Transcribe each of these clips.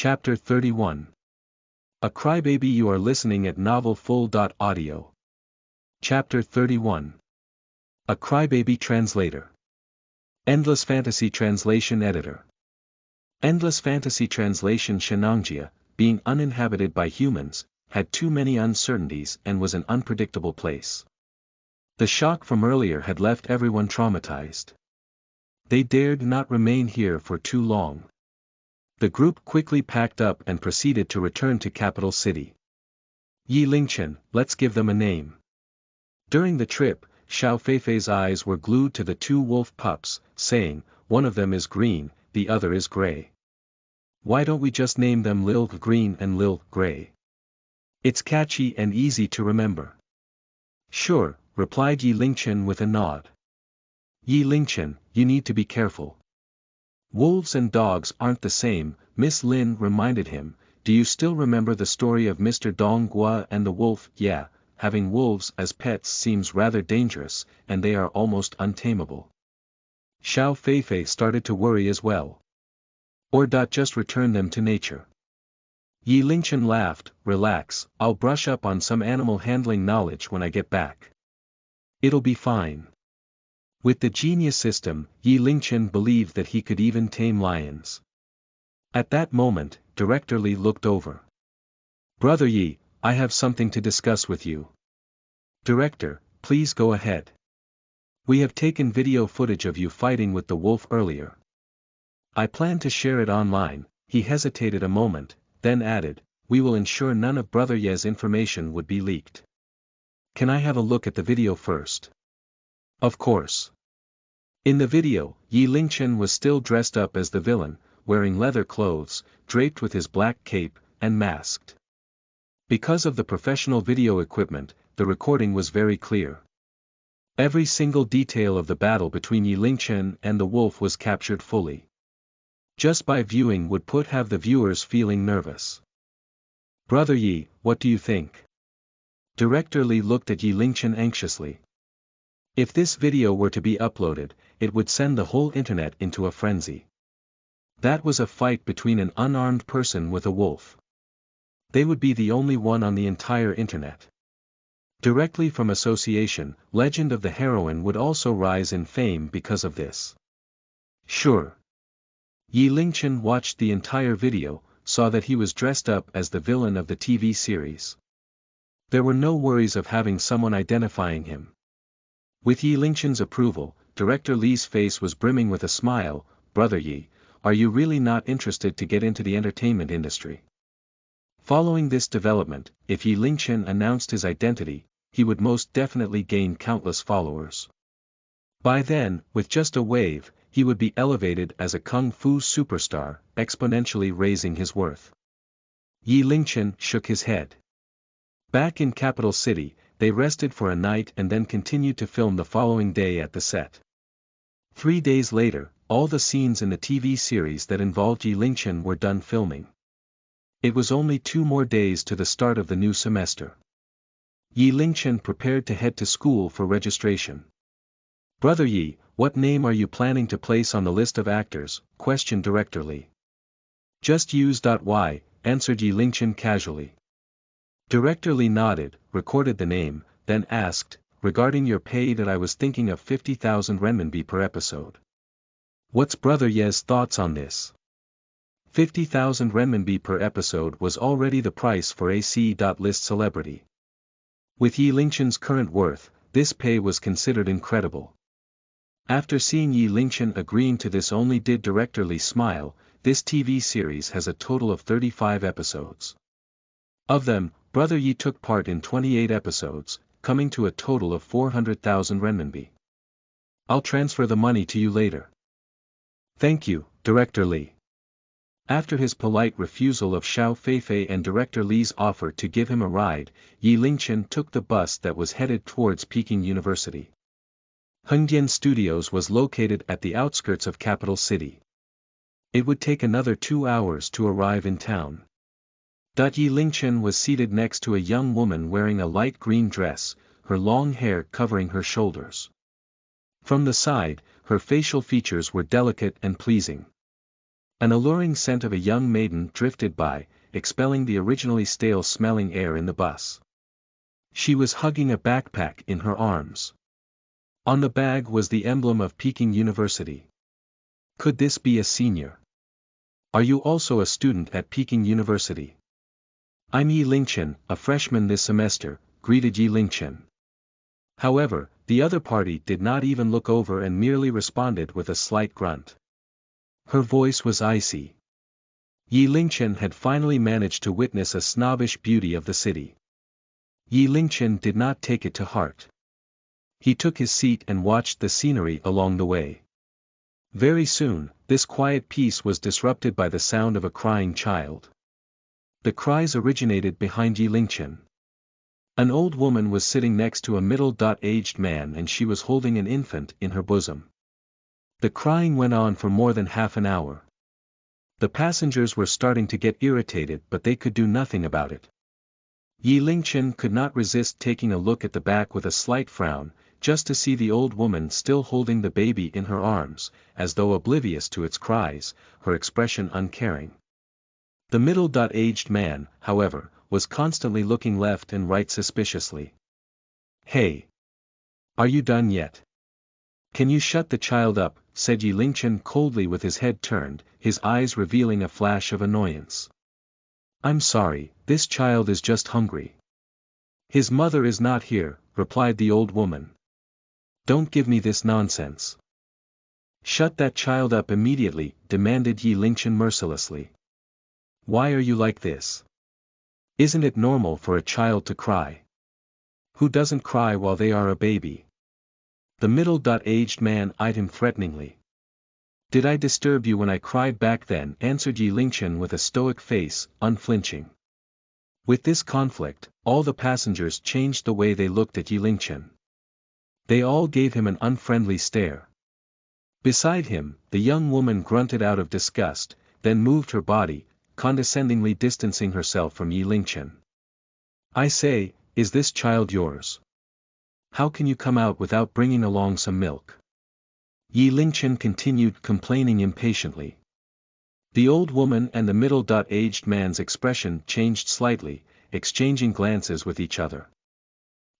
Chapter 31. A Crybaby. You are listening at novelfull.audio. Chapter 31. A Crybaby Translator. Endless Fantasy Translation Editor. Endless Fantasy Translation Shenangjia, being uninhabited by humans, had too many uncertainties and was an unpredictable place. The shock from earlier had left everyone traumatized. They dared not remain here for too long. The group quickly packed up and proceeded to return to capital city. Yi Lingchen, let's give them a name. During the trip, Xiao Feifei's eyes were glued to the two wolf pups, saying, one of them is green, the other is gray. Why don't we just name them Lil Green and Lil Gray? It's catchy and easy to remember. Sure, replied Yi Lingchen with a nod. Yi Lingchen, you need to be careful. Wolves and dogs aren't the same, Miss Lin reminded him. Do you still remember the story of Mr. Dong Gua and the wolf? Yeah, having wolves as pets seems rather dangerous, and they are almost untamable. Xiao Feifei started to worry as well. Or just return them to nature. Yi Lingchen laughed, relax, I'll brush up on some animal handling knowledge when I get back. It'll be fine. With the genius system, Yi Lingchen believed that he could even tame lions. At that moment, Director Li looked over. Brother Yi, I have something to discuss with you. Director, please go ahead. We have taken video footage of you fighting with the wolf earlier. I plan to share it online. He hesitated a moment, then added, we will ensure none of Brother Ye's information would be leaked. Can I have a look at the video first? Of course. In the video, Yi Lingchen was still dressed up as the villain, wearing leather clothes, draped with his black cape, and masked. Because of the professional video equipment, the recording was very clear. Every single detail of the battle between Yi Lingchen and the wolf was captured fully. Just by viewing would have the viewers feeling nervous. Brother Yi, what do you think? Director Li looked at Yi Lingchen anxiously. If this video were to be uploaded, it would send the whole internet into a frenzy. That was a fight between an unarmed person with a wolf. They would be the only one on the entire internet. Directly from association, legend of the heroine would also rise in fame because of this. Sure. Yi Lingchen watched the entire video, saw that he was dressed up as the villain of the TV series. There were no worries of having someone identifying him. With Yi Lingchen's approval, Director Li's face was brimming with a smile. Brother Yi, are you really not interested to get into the entertainment industry? Following this development, if Yi Lingchen announced his identity, he would most definitely gain countless followers. By then, with just a wave, he would be elevated as a kung fu superstar, exponentially raising his worth. Yi Lingchen shook his head. Back in capital city, they rested for a night and then continued to film the following day at the set. 3 days later, all the scenes in the TV series that involved Yi Lingchen were done filming. It was only 2 more days to the start of the new semester. Yi Lingchen prepared to head to school for registration. Brother Yi, what name are you planning to place on the list of actors? Questioned Director Li. Just use Y, answered Yi Lingchen casually. Director Li nodded, recorded the name, then asked, regarding your pay that I was thinking of 50,000 renminbi per episode. What's Brother Ye's thoughts on this? 50,000 renminbi per episode was already the price for AC.list celebrity. With Yi Lingchen's current worth, this pay was considered incredible. After seeing Yi Lingchen agreeing to this only did Director Li smile. This TV series has a total of 35 episodes. Of them, Brother Yi took part in 28 episodes, coming to a total of 400,000 renminbi. I'll transfer the money to you later. Thank you, Director Li. After his polite refusal of Xiao Feifei and Director Li's offer to give him a ride, Yi Lingchen took the bus that was headed towards Peking University. Hengdian Studios was located at the outskirts of capital city. It would take another 2 hours to arrive in town. Yi Lingchen was seated next to a young woman wearing a light green dress, her long hair covering her shoulders. From the side, her facial features were delicate and pleasing. An alluring scent of a young maiden drifted by, expelling the originally stale-smelling air in the bus. She was hugging a backpack in her arms. On the bag was the emblem of Peking University. Could this be a senior? Are you also a student at Peking University? I'm Yi Lingchen, a freshman this semester, greeted Yi Lingchen. However, the other party did not even look over and merely responded with a slight grunt. Her voice was icy. Yi Lingchen had finally managed to witness a snobbish beauty of the city. Yi Lingchen did not take it to heart. He took his seat and watched the scenery along the way. Very soon, this quiet peace was disrupted by the sound of a crying child. The cries originated behind Yi Lingchen. An old woman was sitting next to a middle-aged man and she was holding an infant in her bosom. The crying went on for more than half an hour. The passengers were starting to get irritated but they could do nothing about it. Yi Lingchen could not resist taking a look at the back with a slight frown, just to see the old woman still holding the baby in her arms, as though oblivious to its cries, her expression uncaring. The middle-aged man, however, was constantly looking left and right suspiciously. "Hey! Are you done yet? Can you shut the child up?" said Yi Lingchen coldly with his head turned, his eyes revealing a flash of annoyance. "I'm sorry, this child is just hungry. His mother is not here," replied the old woman. "Don't give me this nonsense." "Shut that child up immediately," demanded Yi Lingchen mercilessly. "Why are you like this? Isn't it normal for a child to cry? Who doesn't cry while they are a baby?" The middle-aged man eyed him threateningly. "Did I disturb you when I cried back then?" answered Yi Lingchen with a stoic face, unflinching. With this conflict, all the passengers changed the way they looked at Yi Lingchen. They all gave him an unfriendly stare. Beside him, the young woman grunted out of disgust, then moved her body, condescendingly distancing herself from Yi Lingchen. "I say, is this child yours? How can you come out without bringing along some milk?" Yi Lingchen continued complaining impatiently. The old woman and the middle-aged man's expression changed slightly, exchanging glances with each other.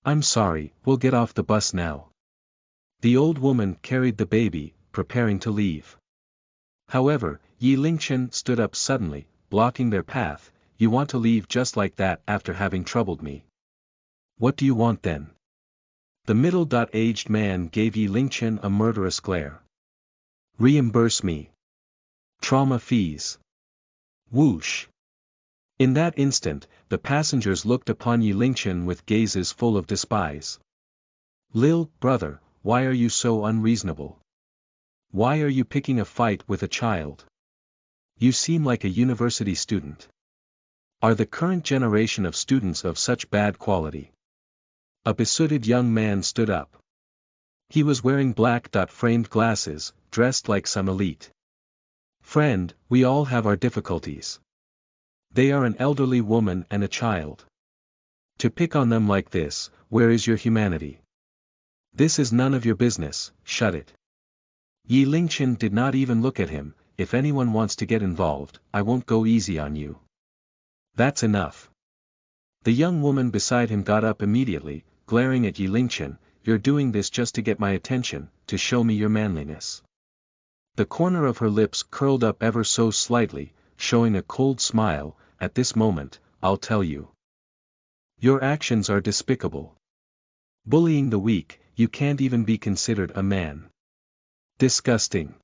"I'm sorry, we'll get off the bus now." The old woman carried the baby, preparing to leave. However, Yi Lingchen stood up suddenly, blocking their path. "You want to leave just like that after having troubled me? What do you want then?" The middle-aged man gave Yi Lingchen a murderous glare. "Reimburse me. Trauma fees." Whoosh! In that instant, the passengers looked upon Yi Lingchen with gazes full of despise. "Lil, brother, why are you so unreasonable? Why are you picking a fight with a child? You seem like a university student. Are the current generation of students of such bad quality?" A besooted young man stood up. He was wearing black-framed glasses, dressed like some elite. "Friend, we all have our difficulties. They are an elderly woman and a child. To pick on them like this, where is your humanity? This is none of your business, shut it." Yi Lingchen did not even look at him. "If anyone wants to get involved, I won't go easy on you. That's enough." The young woman beside him got up immediately, glaring at Yi Lingchen. "You're doing this just to get my attention, to show me your manliness." The corner of her lips curled up ever so slightly, showing a cold smile. "At this moment, I'll tell you. Your actions are despicable. Bullying the weak, you can't even be considered a man. Disgusting."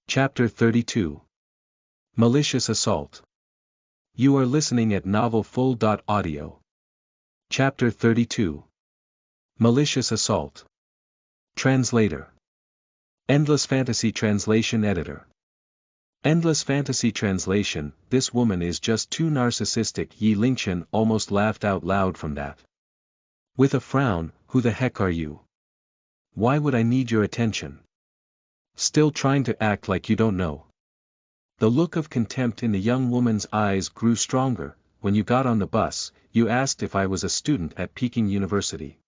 Chapter 32. Malicious Assault. You are listening at novelfull.audio. Chapter 32. Malicious Assault. Translator. Endless Fantasy Translation Editor. Endless Fantasy Translation. "This woman is just too narcissistic." Yi Lingchen almost laughed out loud from that. With a frown, "Who the heck are you? Why would I need your attention? Still trying to act like you don't know." The look of contempt in the young woman's eyes grew stronger. "When you got on the bus, you asked if I was a student at Peking University.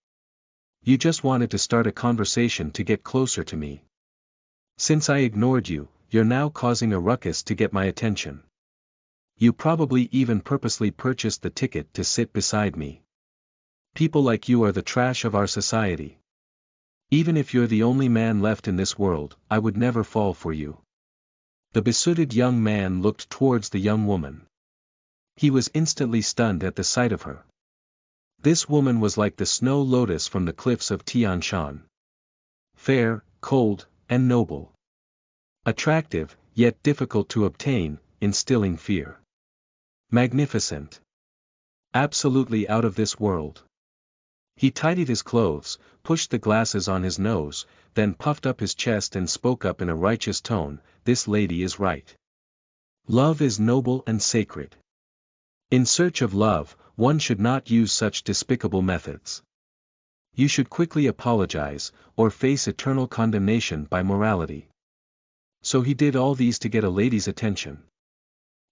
You just wanted to start a conversation to get closer to me. Since I ignored you, you're now causing a ruckus to get my attention. You probably even purposely purchased the ticket to sit beside me. People like you are the trash of our society. Even if you're the only man left in this world, I would never fall for you." The besooted young man looked towards the young woman. He was instantly stunned at the sight of her. This woman was like the snow lotus from the cliffs of Tian Shan. Fair, cold, and noble. Attractive, yet difficult to obtain, instilling fear. Magnificent. Absolutely out of this world. He tidied his clothes, pushed the glasses on his nose, then puffed up his chest and spoke up in a righteous tone, "This lady is right. Love is noble and sacred. In search of love, one should not use such despicable methods. You should quickly apologize, or face eternal condemnation by morality." So he did all these to get a lady's attention.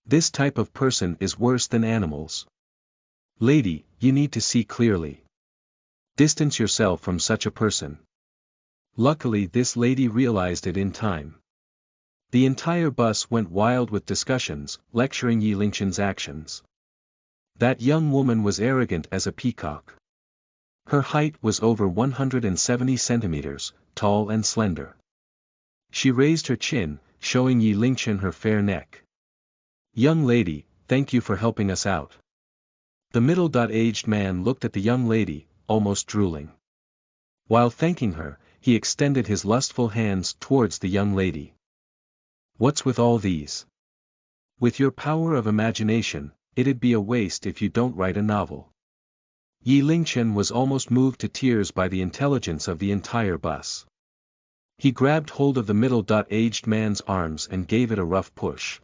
This type of person is worse than animals. Lady, you need to see clearly. Distance yourself from such a person. Luckily this lady realized it in time. The entire bus went wild with discussions, lecturing Yi Lingqian's actions. That young woman was arrogant as a peacock. Her height was over 170 centimeters, tall and slender. She raised her chin, showing Yi Lingqian her fair neck. "Young lady, thank you for helping us out." The middle-aged man looked at the young lady, almost drooling. While thanking her, he extended his lustful hands towards the young lady. "What's with all these? With your power of imagination, it'd be a waste if you don't write a novel." Yi Lingqian was almost moved to tears by the intelligence of the entire bus. He grabbed hold of the middle-aged man's arms and gave it a rough push.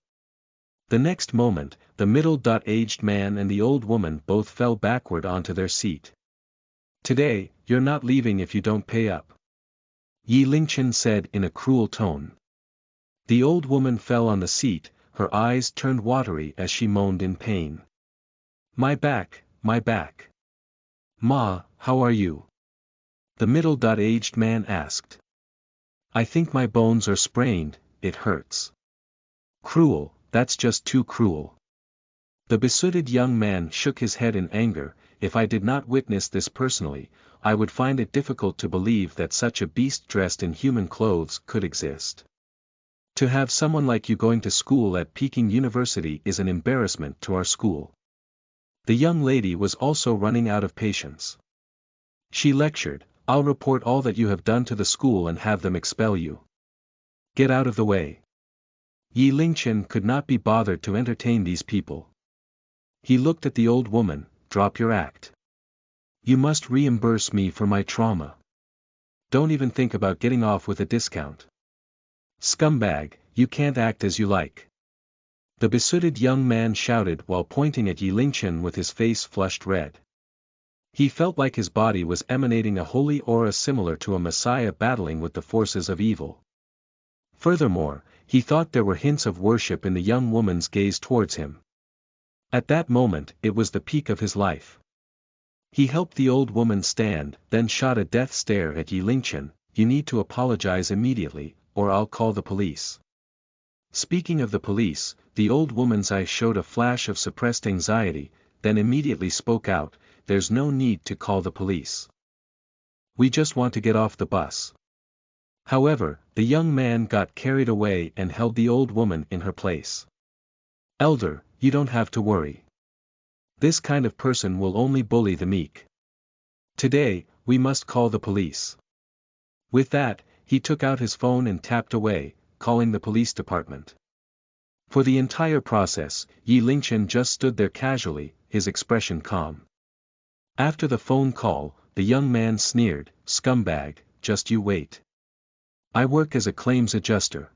The next moment, the middle-aged man and the old woman both fell backward onto their seat. "Today, you're not leaving if you don't pay up," Yi Lingqian said in a cruel tone. The old woman fell on the seat, her eyes turned watery as she moaned in pain. My back, my back. Ma, how are you?" the middle-aged man asked. "I think my bones are sprained, it hurts." "Cruel, that's just too cruel." The besooted young man shook his head in anger. "If I did not witness this personally, I would find it difficult to believe that such a beast dressed in human clothes could exist. To have someone like you going to school at Peking University is an embarrassment to our school." The young lady was also running out of patience. She lectured, "I'll report all that you have done to the school and have them expel you. Get out of the way." Yi Lingqian could not be bothered to entertain these people. He looked at the old woman. "Drop your act. You must reimburse me for my trauma. Don't even think about getting off with a discount. Scumbag, you can't act as you like." The besooted young man shouted while pointing at Yi Lingqian with his face flushed red. He felt like his body was emanating a holy aura similar to a messiah battling with the forces of evil. Furthermore, he thought there were hints of worship in the young woman's gaze towards him. At that moment, it was the peak of his life. He helped the old woman stand, then shot a death stare at Yi Lingqian. "You need to apologize immediately, or I'll call the police." Speaking of the police, the old woman's eyes showed a flash of suppressed anxiety, then immediately spoke out, "There's no need to call the police. We just want to get off the bus." However, the young man got carried away and held the old woman in her place. "Elder, you don't have to worry. This kind of person will only bully the meek. Today, we must call the police." With that, he took out his phone and tapped away, calling the police department. For the entire process, Yi Lingqian just stood there casually, his expression calm. After the phone call, the young man sneered, "Scumbag, just you wait. I work as a claims adjuster.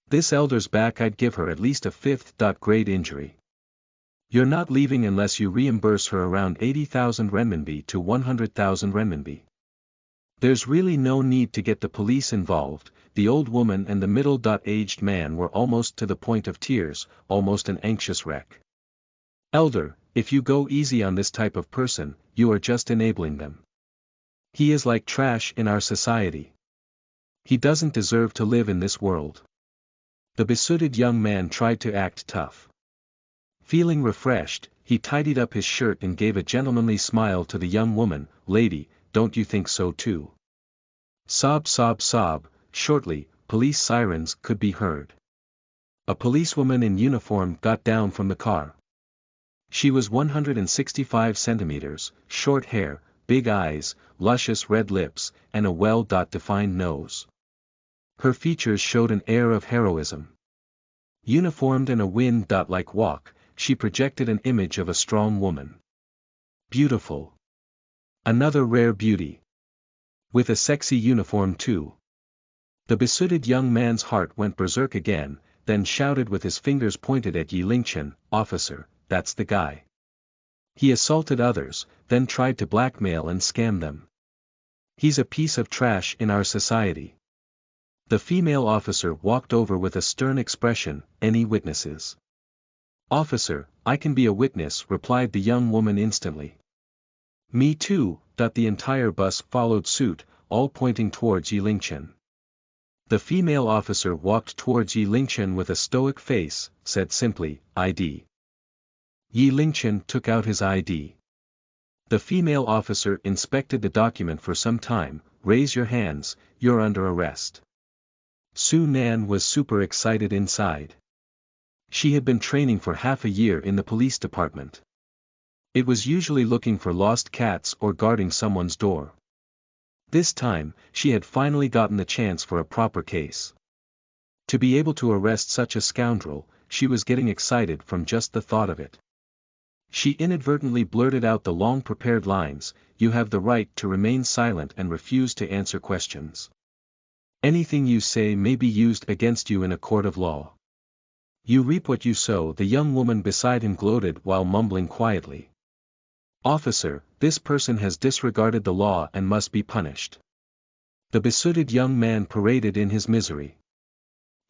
This elder's back I'd give her at least a 5th grade injury. You're not leaving unless you reimburse her around 80,000 renminbi to 100,000 renminbi. There's really no need to get the police involved." The old woman and the middle-aged man were almost to the point of tears, almost an anxious wreck. "Elder, if you go easy on this type of person, you are just enabling them. He is like trash in our society. He doesn't deserve to live in this world." The besooted young man tried to act tough. Feeling refreshed, he tidied up his shirt and gave a gentlemanly smile to the young woman. "Lady, don't you think so too?" Sob, sob, sob. Shortly, police sirens could be heard. A policewoman in uniform got down from the car. She was 165 centimeters, short hair, big eyes, luscious red lips, and a well-defined nose. Her features showed an air of heroism. Uniformed in a wind-like walk, she projected an image of a strong woman. Beautiful. Another rare beauty. With a sexy uniform too. The besooted young man's heart went berserk again, then shouted with his fingers pointed at Yi Lingchen, "Officer, that's the guy. He assaulted others, then tried to blackmail and scam them. He's a piece of trash in our society." The female officer walked over with a stern expression. "Any witnesses?" "Officer, I can be a witness," replied the young woman instantly. "Me too." The entire bus followed suit, all pointing towards Yi Lingchen. The female officer walked towards Yi Lingchen with a stoic face, said simply, "ID." Yi Lingchen took out his ID. The female officer inspected the document for some time. "Raise your hands, you're under arrest." Su Nan was super excited inside. She had been training for half a year in the police department. It was usually looking for lost cats or guarding someone's door. This time, she had finally gotten the chance for a proper case. To be able to arrest such a scoundrel, she was getting excited from just the thought of it. She inadvertently blurted out the long-prepared lines, "You have the right to remain silent and refuse to answer questions. Anything you say may be used against you in a court of law. You reap what you sow." The young woman beside him gloated while mumbling quietly. "Officer, this person has disregarded the law and must be punished." The besooted young man paraded in his misery.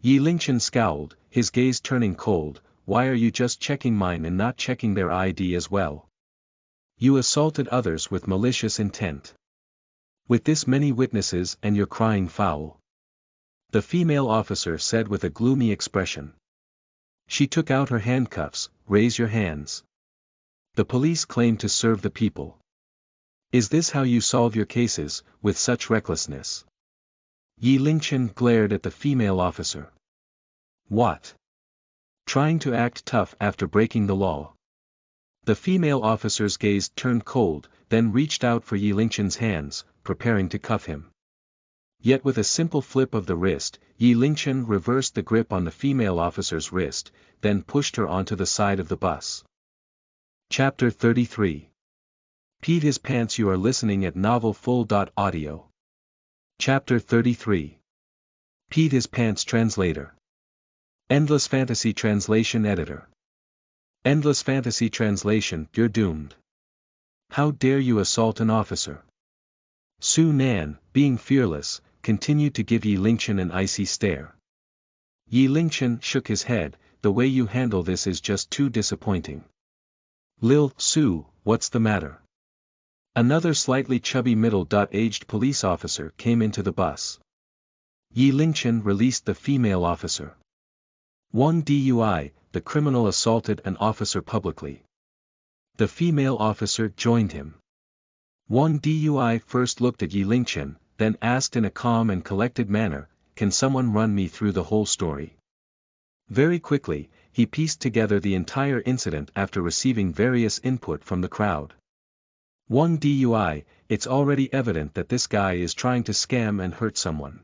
Yi Lingchen scowled, his gaze turning cold. "Why are you just checking mine and not checking their ID as well? You assaulted others with malicious intent. With this many witnesses and you're crying foul," the female officer said with a gloomy expression. She took out her handcuffs. "Raise your hands. The police claim to serve the people. Is this how you solve your cases, with such recklessness?" Yi Lingchen glared at the female officer. "What? Trying to act tough after breaking the law?" The female officer's gaze turned cold, then reached out for Yi Lingchen's hands, preparing to cuff him. Yet with a simple flip of the wrist, Yi Lingchen reversed the grip on the female officer's wrist, then pushed her onto the side of the bus. Chapter 33. Peed His Pants. You are listening at novelfull.audio. Chapter 33. Peed His Pants. Translator. Endless Fantasy Translation Editor. Endless Fantasy Translation. You're doomed. How dare you assault an officer? Su Nan, being fearless, continued to give Yi Lingchen an icy stare. Yi Lingchen shook his head. "The way you handle this is just too disappointing." "Lil, Su, what's the matter?" Another slightly chubby middle-aged police officer came into the bus. Yi Lingchen released the female officer. 1 DUI, the criminal assaulted an officer publicly. The female officer joined him. 1 DUI first looked at Yi Lingchen, then asked in a calm and collected manner, "Can someone run me through the whole story?" Very quickly, he pieced together the entire incident after receiving various input from the crowd. 1 DUI, it's already evident that this guy is trying to scam and hurt someone.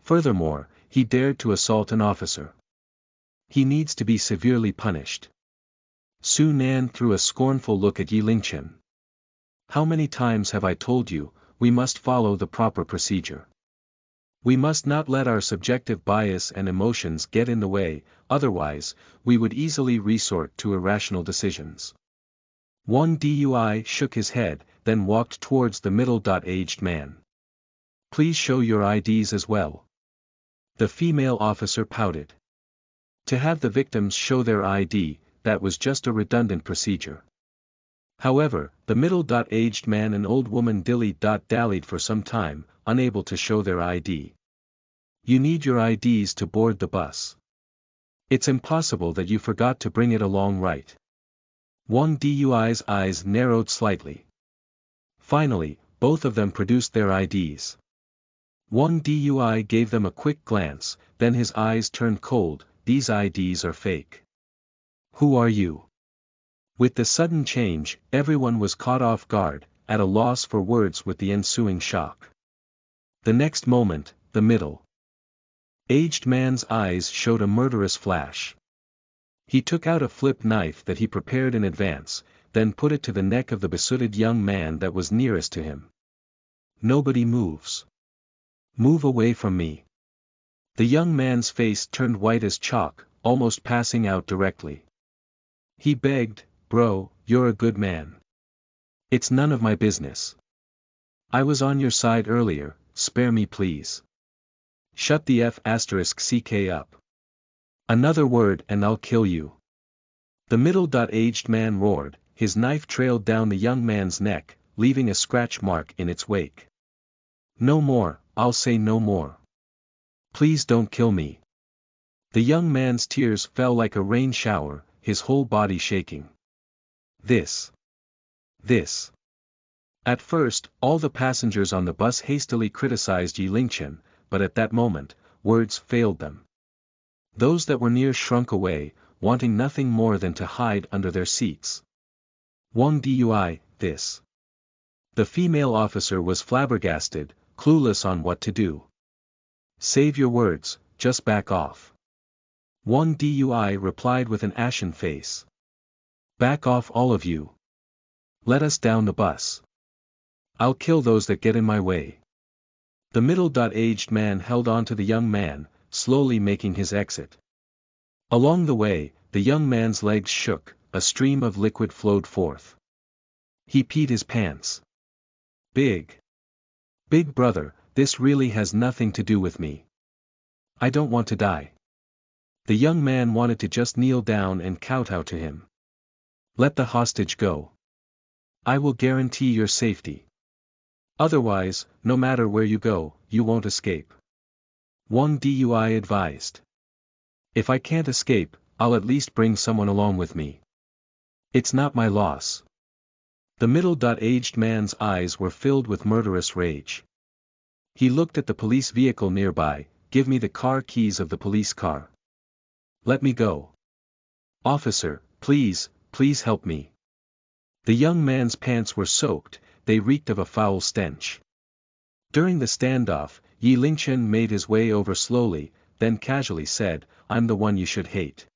Furthermore, he dared to assault an officer. He needs to be severely punished. Su Nan threw a scornful look at Yi Lingchen. "How many times have I told you, we must follow the proper procedure. We must not let our subjective bias and emotions get in the way, otherwise, we would easily resort to irrational decisions." 1 DUI shook his head, then walked towards the middle-aged man. "Please show your IDs as well." The female officer pouted. To have the victims show their ID, that was just a redundant procedure. However, the middle-aged man and old woman dilly-dallied for some time, unable to show their ID. You need your IDs to board the bus. It's impossible that you forgot to bring it along, right? Wang Dui's eyes narrowed slightly. Finally, both of them produced their IDs. Wang Dui gave them a quick glance, then his eyes turned cold. These IDs are fake. Who are you? With the sudden change, everyone was caught off guard, at a loss for words with the ensuing shock. The next moment, the middle-aged man's eyes showed a murderous flash. He took out a flip knife that he prepared in advance, then put it to the neck of the besooted young man that was nearest to him. Nobody moves. Move away from me. The young man's face turned white as chalk, almost passing out directly. He begged, "Bro, you're a good man. It's none of my business. I was on your side earlier, spare me please. Shut the F***ck up. Another word and I'll kill you." The middle-aged man roared, his knife trailed down the young man's neck, leaving a scratch mark in its wake. "No more, I'll say no more. Please don't kill me." The young man's tears fell like a rain shower, his whole body shaking. This. At first, all the passengers on the bus hastily criticized Yi Lingchen, but at that moment, words failed them. Those that were near shrunk away, wanting nothing more than to hide under their seats. Wang Dui, this. The female officer was flabbergasted, clueless on what to do. "Save your words, just back off." Wang Dui replied with an ashen face. "Back off all of you. Let us down the bus. I'll kill those that get in my way." The middle-aged man held on to the young man, slowly making his exit. Along the way, the young man's legs shook, a stream of liquid flowed forth. He peed his pants. Big brother, this really has nothing to do with me. I don't want to die." The young man wanted to just kneel down and kowtow to him. "Let the hostage go. I will guarantee your safety. Otherwise, no matter where you go, you won't escape." Wang Dui advised. "If I can't escape, I'll at least bring someone along with me. It's not my loss." The middle-aged man's eyes were filled with murderous rage. He looked at the police vehicle nearby. "Give me the car keys of the police car. Let me go. Officer, please help me." The young man's pants were soaked, they reeked of a foul stench. During the standoff, Yi Lingchen made his way over slowly, then casually said, "I'm the one you should hate."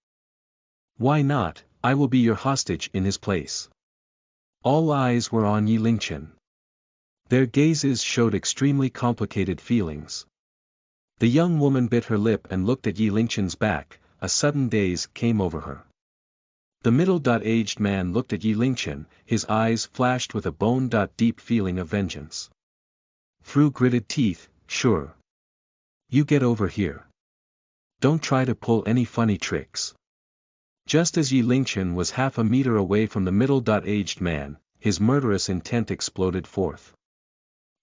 "Why not? I will be your hostage in his place." All eyes were on Yi Lingchen. Their gazes showed extremely complicated feelings. The young woman bit her lip and looked at Yi Lingchen's back. A sudden daze came over her. The middle-aged man looked at Yi Lingchen, his eyes flashed with a bone-deep feeling of vengeance. Through gritted teeth, "Sure. You get over here. Don't try to pull any funny tricks." Just as Yi Lingchen was half a meter away from the middle-aged man, his murderous intent exploded forth.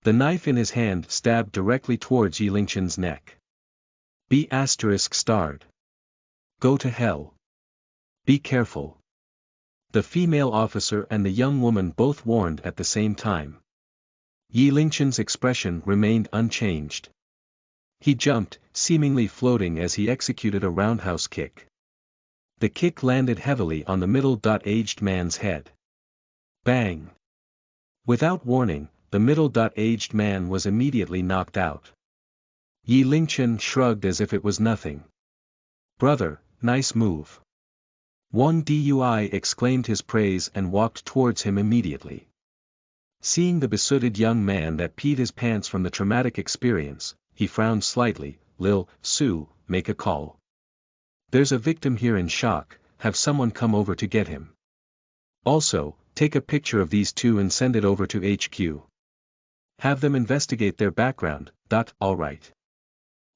The knife in his hand stabbed directly towards Yi Lingchen's neck. B****. Go to hell. Be careful. The female officer and the young woman both warned at the same time. Yi Lingchen's expression remained unchanged. He jumped, seemingly floating as he executed a roundhouse kick. The kick landed heavily on the middle-aged man's head. Bang! Without warning, the middle-aged man was immediately knocked out. Yi Lingchen shrugged as if it was nothing. "Brother, nice move." Wang Dui exclaimed his praise and walked towards him immediately. Seeing the besooted young man that peed his pants from the traumatic experience, he frowned slightly. "Lil Su, make a call. There's a victim here in shock, have someone come over to get him. Also, take a picture of these two and send it over to HQ. Have them investigate their background." All right.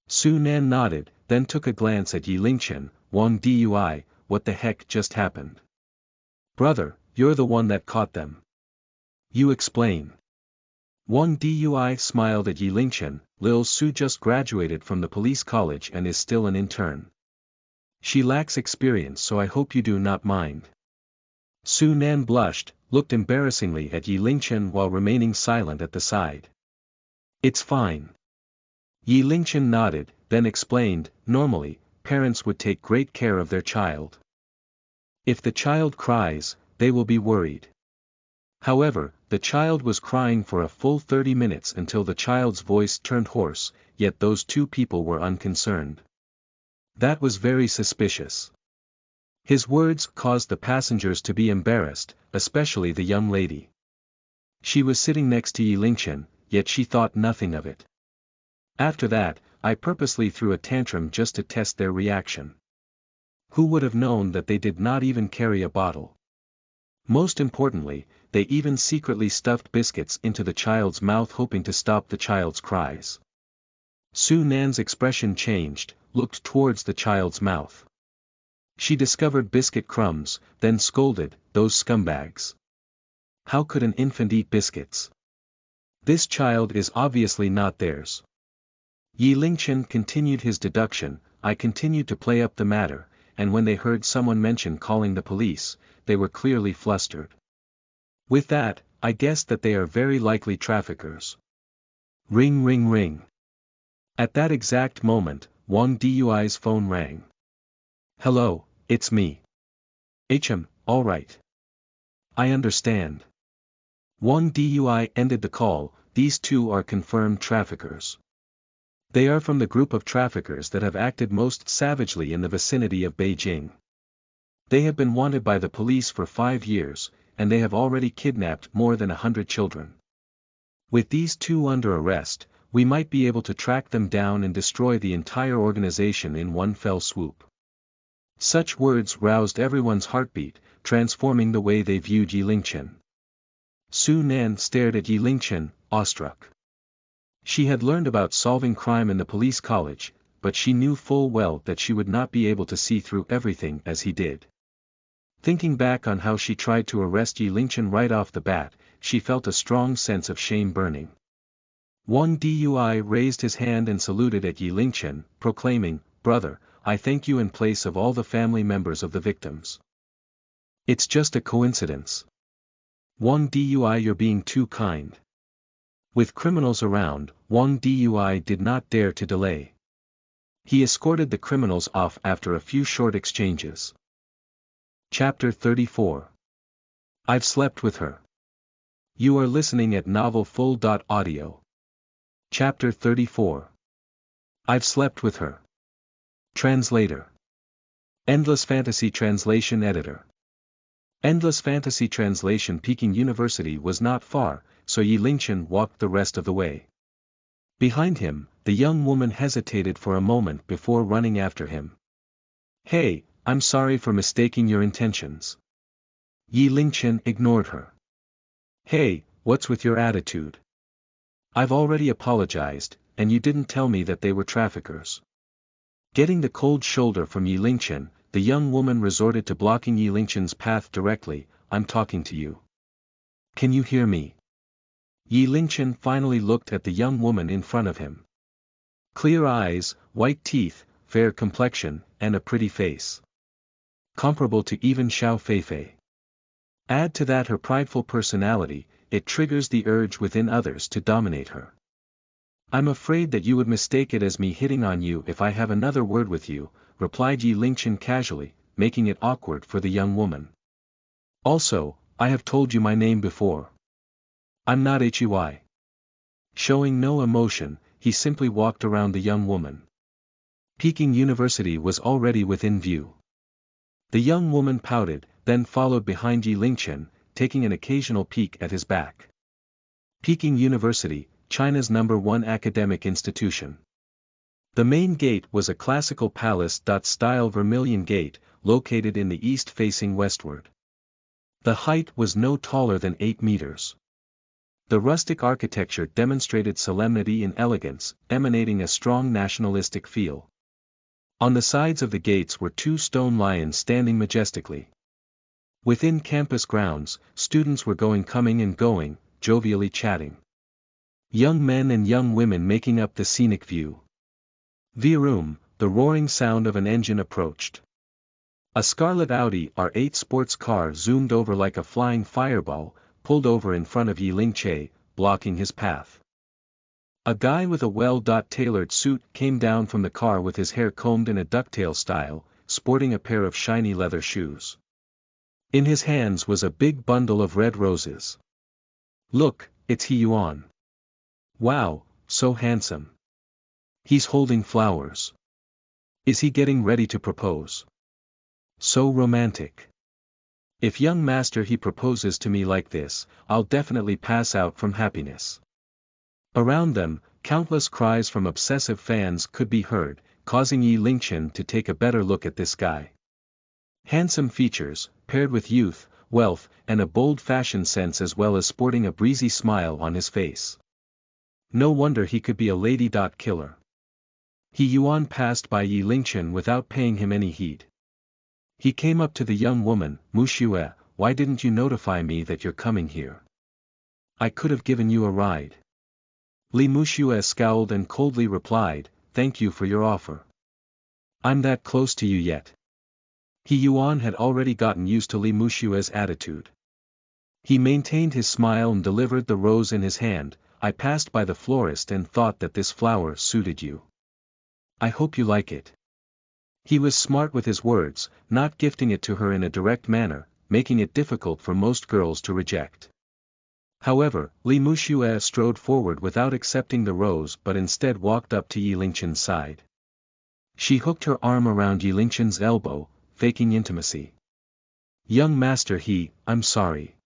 Su Nan nodded, then took a glance at Yi Lingchen. "Wang Dui, what the heck just happened?" "Brother, you're the one that caught them. You explain." Wang Dui smiled at Yi Lingchen. Lil Su just graduated from the police college and is still an intern. She lacks experience, so I hope you do not mind. Su Nan blushed, looked embarrassingly at Yi Lingchen while remaining silent at the side. It's fine. Yi Lingchen nodded, then explained, normally, parents would take great care of their child. If the child cries, they will be worried. However, the child was crying for a full 30 minutes until the child's voice turned hoarse, yet those two people were unconcerned. That was very suspicious. His words caused the passengers to be embarrassed, especially the young lady. She was sitting next to Yi Lingchen, yet she thought nothing of it. After that, I purposely threw a tantrum just to test their reaction. Who would have known that they did not even carry a bottle? Most importantly, they even secretly stuffed biscuits into the child's mouth hoping to stop the child's cries. Su Nan's expression changed, looked towards the child's mouth. She discovered biscuit crumbs, then scolded, those scumbags. How could an infant eat biscuits? This child is obviously not theirs. Yi Lingchen continued his deduction. I continued to play up the matter, and when they heard someone mention calling the police, they were clearly flustered. With that, I guessed that they are very likely traffickers. Ring ring ring. At that exact moment, Wang Dui's phone rang. Hello, it's me. All right. I understand. Wang Dui ended the call. These two are confirmed traffickers. They are from the group of traffickers that have acted most savagely in the vicinity of Beijing. They have been wanted by the police for 5 years, and they have already kidnapped more than 100 children. With these two under arrest, we might be able to track them down and destroy the entire organization in one fell swoop. Such words roused everyone's heartbeat, transforming the way they viewed Yi Lingchen. Su Nan stared at Yi Lingchen, awestruck. She had learned about solving crime in the police college, but she knew full well that she would not be able to see through everything as he did. Thinking back on how she tried to arrest Yi Lingchen right off the bat, she felt a strong sense of shame burning. Wang Dui raised his hand and saluted at Yi Lingchen, proclaiming, "Brother, I thank you in place of all the family members of the victims. It's just a coincidence. Wang Dui, you're being too kind." With criminals around, Wang Dui did not dare to delay. He escorted the criminals off after a few short exchanges. Chapter 34. I've slept with her. You are listening at novelfull.audio. Chapter 34. I've slept with her. Translator. Endless Fantasy Translation Editor. Endless Fantasy Translation. Peking University was not far, so Yi Lingchen walked the rest of the way. Behind him, the young woman hesitated for a moment before running after him. Hey, I'm sorry for mistaking your intentions. Yi Lingchen ignored her. Hey, what's with your attitude? I've already apologized, and you didn't tell me that they were traffickers. Getting the cold shoulder from Yi Lingchen, the young woman resorted to blocking Yi Lingchen's path directly. I'm talking to you. Can you hear me? Yi Lingchen finally looked at the young woman in front of him. Clear eyes, white teeth, fair complexion, and a pretty face. Comparable to even Xiao Feifei. Add to that her prideful personality, it triggers the urge within others to dominate her. I'm afraid that you would mistake it as me hitting on you if I have another word with you, replied Yi Lingchen casually, making it awkward for the young woman. Also, I have told you my name before. I'm not Hui. Showing no emotion, he simply walked around the young woman. Peking University was already within view. The young woman pouted, then followed behind Yi Lingchen, taking an occasional peek at his back. Peking University, China's #1 academic institution. The main gate was a classical palace-style vermilion gate, located in the east facing westward. The height was no taller than 8 meters. The rustic architecture demonstrated solemnity and elegance, emanating a strong nationalistic feel. On the sides of the gates were 2 stone lions standing majestically. Within campus grounds, students were coming and going, jovially chatting. Young men and young women making up the scenic view. Vroom, the roaring sound of an engine approached. A scarlet Audi R8 sports car zoomed over like a flying fireball, pulled over in front of Yi Ling-che, blocking his path. A guy with a well-tailored suit came down from the car with his hair combed in a ducktail style, sporting a pair of shiny leather shoes. In his hands was a big bundle of red roses. "Look, it's He Yuan. Wow, so handsome. He's holding flowers. Is he getting ready to propose? So romantic. If young master he proposes to me like this, I'll definitely pass out from happiness." Around them, countless cries from obsessive fans could be heard, causing Yi Lingchen to take a better look at this guy. Handsome features, paired with youth, wealth, and a bold fashion sense as well as sporting a breezy smile on his face. No wonder he could be a lady. Killer. He Yuan passed by Yi Lingchen without paying him any heed. He came up to the young woman. "Mushue, why didn't you notify me that you're coming here? I could have given you a ride." Li Mushue scowled and coldly replied, "Thank you for your offer. I'm that close to you yet?" He Yuan had already gotten used to Li Mushue's attitude. He maintained his smile and delivered the rose in his hand. "I passed by the florist and thought that this flower suited you. I hope you like it." He was smart with his words, not gifting it to her in a direct manner, making it difficult for most girls to reject. However, Li Mushue strode forward without accepting the rose but instead walked up to Yi Lingchen's side. She hooked her arm around Yi Lingchen's elbow, faking intimacy. "Young master I'm sorry.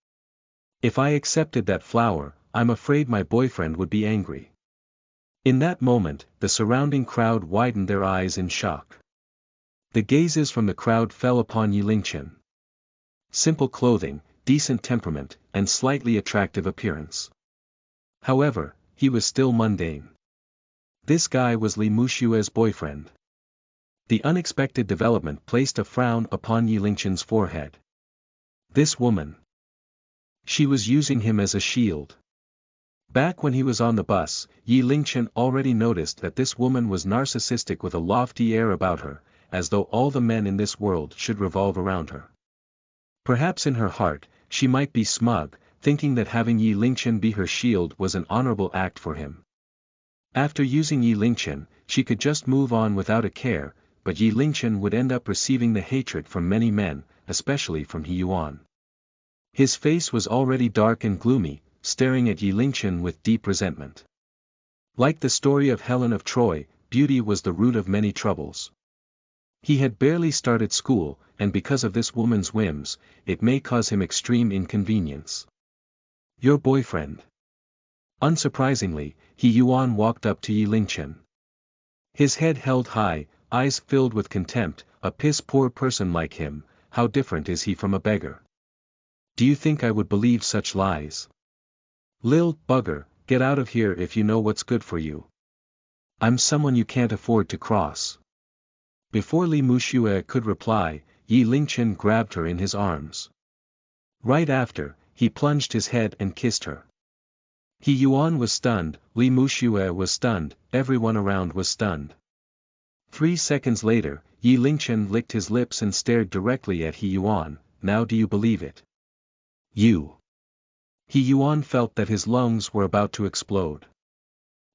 If I accepted that flower, I'm afraid my boyfriend would be angry." In that moment, the surrounding crowd widened their eyes in shock. The gazes from the crowd fell upon Yi Lingchen. Simple clothing, decent temperament, and slightly attractive appearance. However, he was still mundane. This guy was Li Mushue's boyfriend. The unexpected development placed a frown upon Yi Lingchen's forehead. This woman. She was using him as a shield. Back when he was on the bus, Yi Lingchen already noticed that this woman was narcissistic with a lofty air about her, as though all the men in this world should revolve around her. Perhaps in her heart, she might be smug, thinking that having Yi Lingchen be her shield was an honorable act for him. After using Yi Lingchen, she could just move on without a care, but Yi Lingchen would end up receiving the hatred from many men, especially from He Yuan. His face was already dark and gloomy, staring at Yi Lingchen with deep resentment. Like the story of Helen of Troy, beauty was the root of many troubles. He had barely started school, and because of this woman's whims, it may cause him extreme inconvenience. "Your boyfriend." Unsurprisingly, He Yuan walked up to Yi Lingchen. His head held high, eyes filled with contempt. "A piss-poor person like him, how different is he from a beggar? Do you think I would believe such lies? Lil bugger, get out of here if you know what's good for you. I'm someone you can't afford to cross." Before Li Mushue could reply, Yi Lingchen grabbed her in his arms. Right after, he plunged his head and kissed her. He Yuan was stunned, Li Mushue was stunned, everyone around was stunned. 3 seconds later, Yi Lingchen licked his lips and stared directly at He Yuan. "Now do you believe it? You." He Yuan felt that his lungs were about to explode.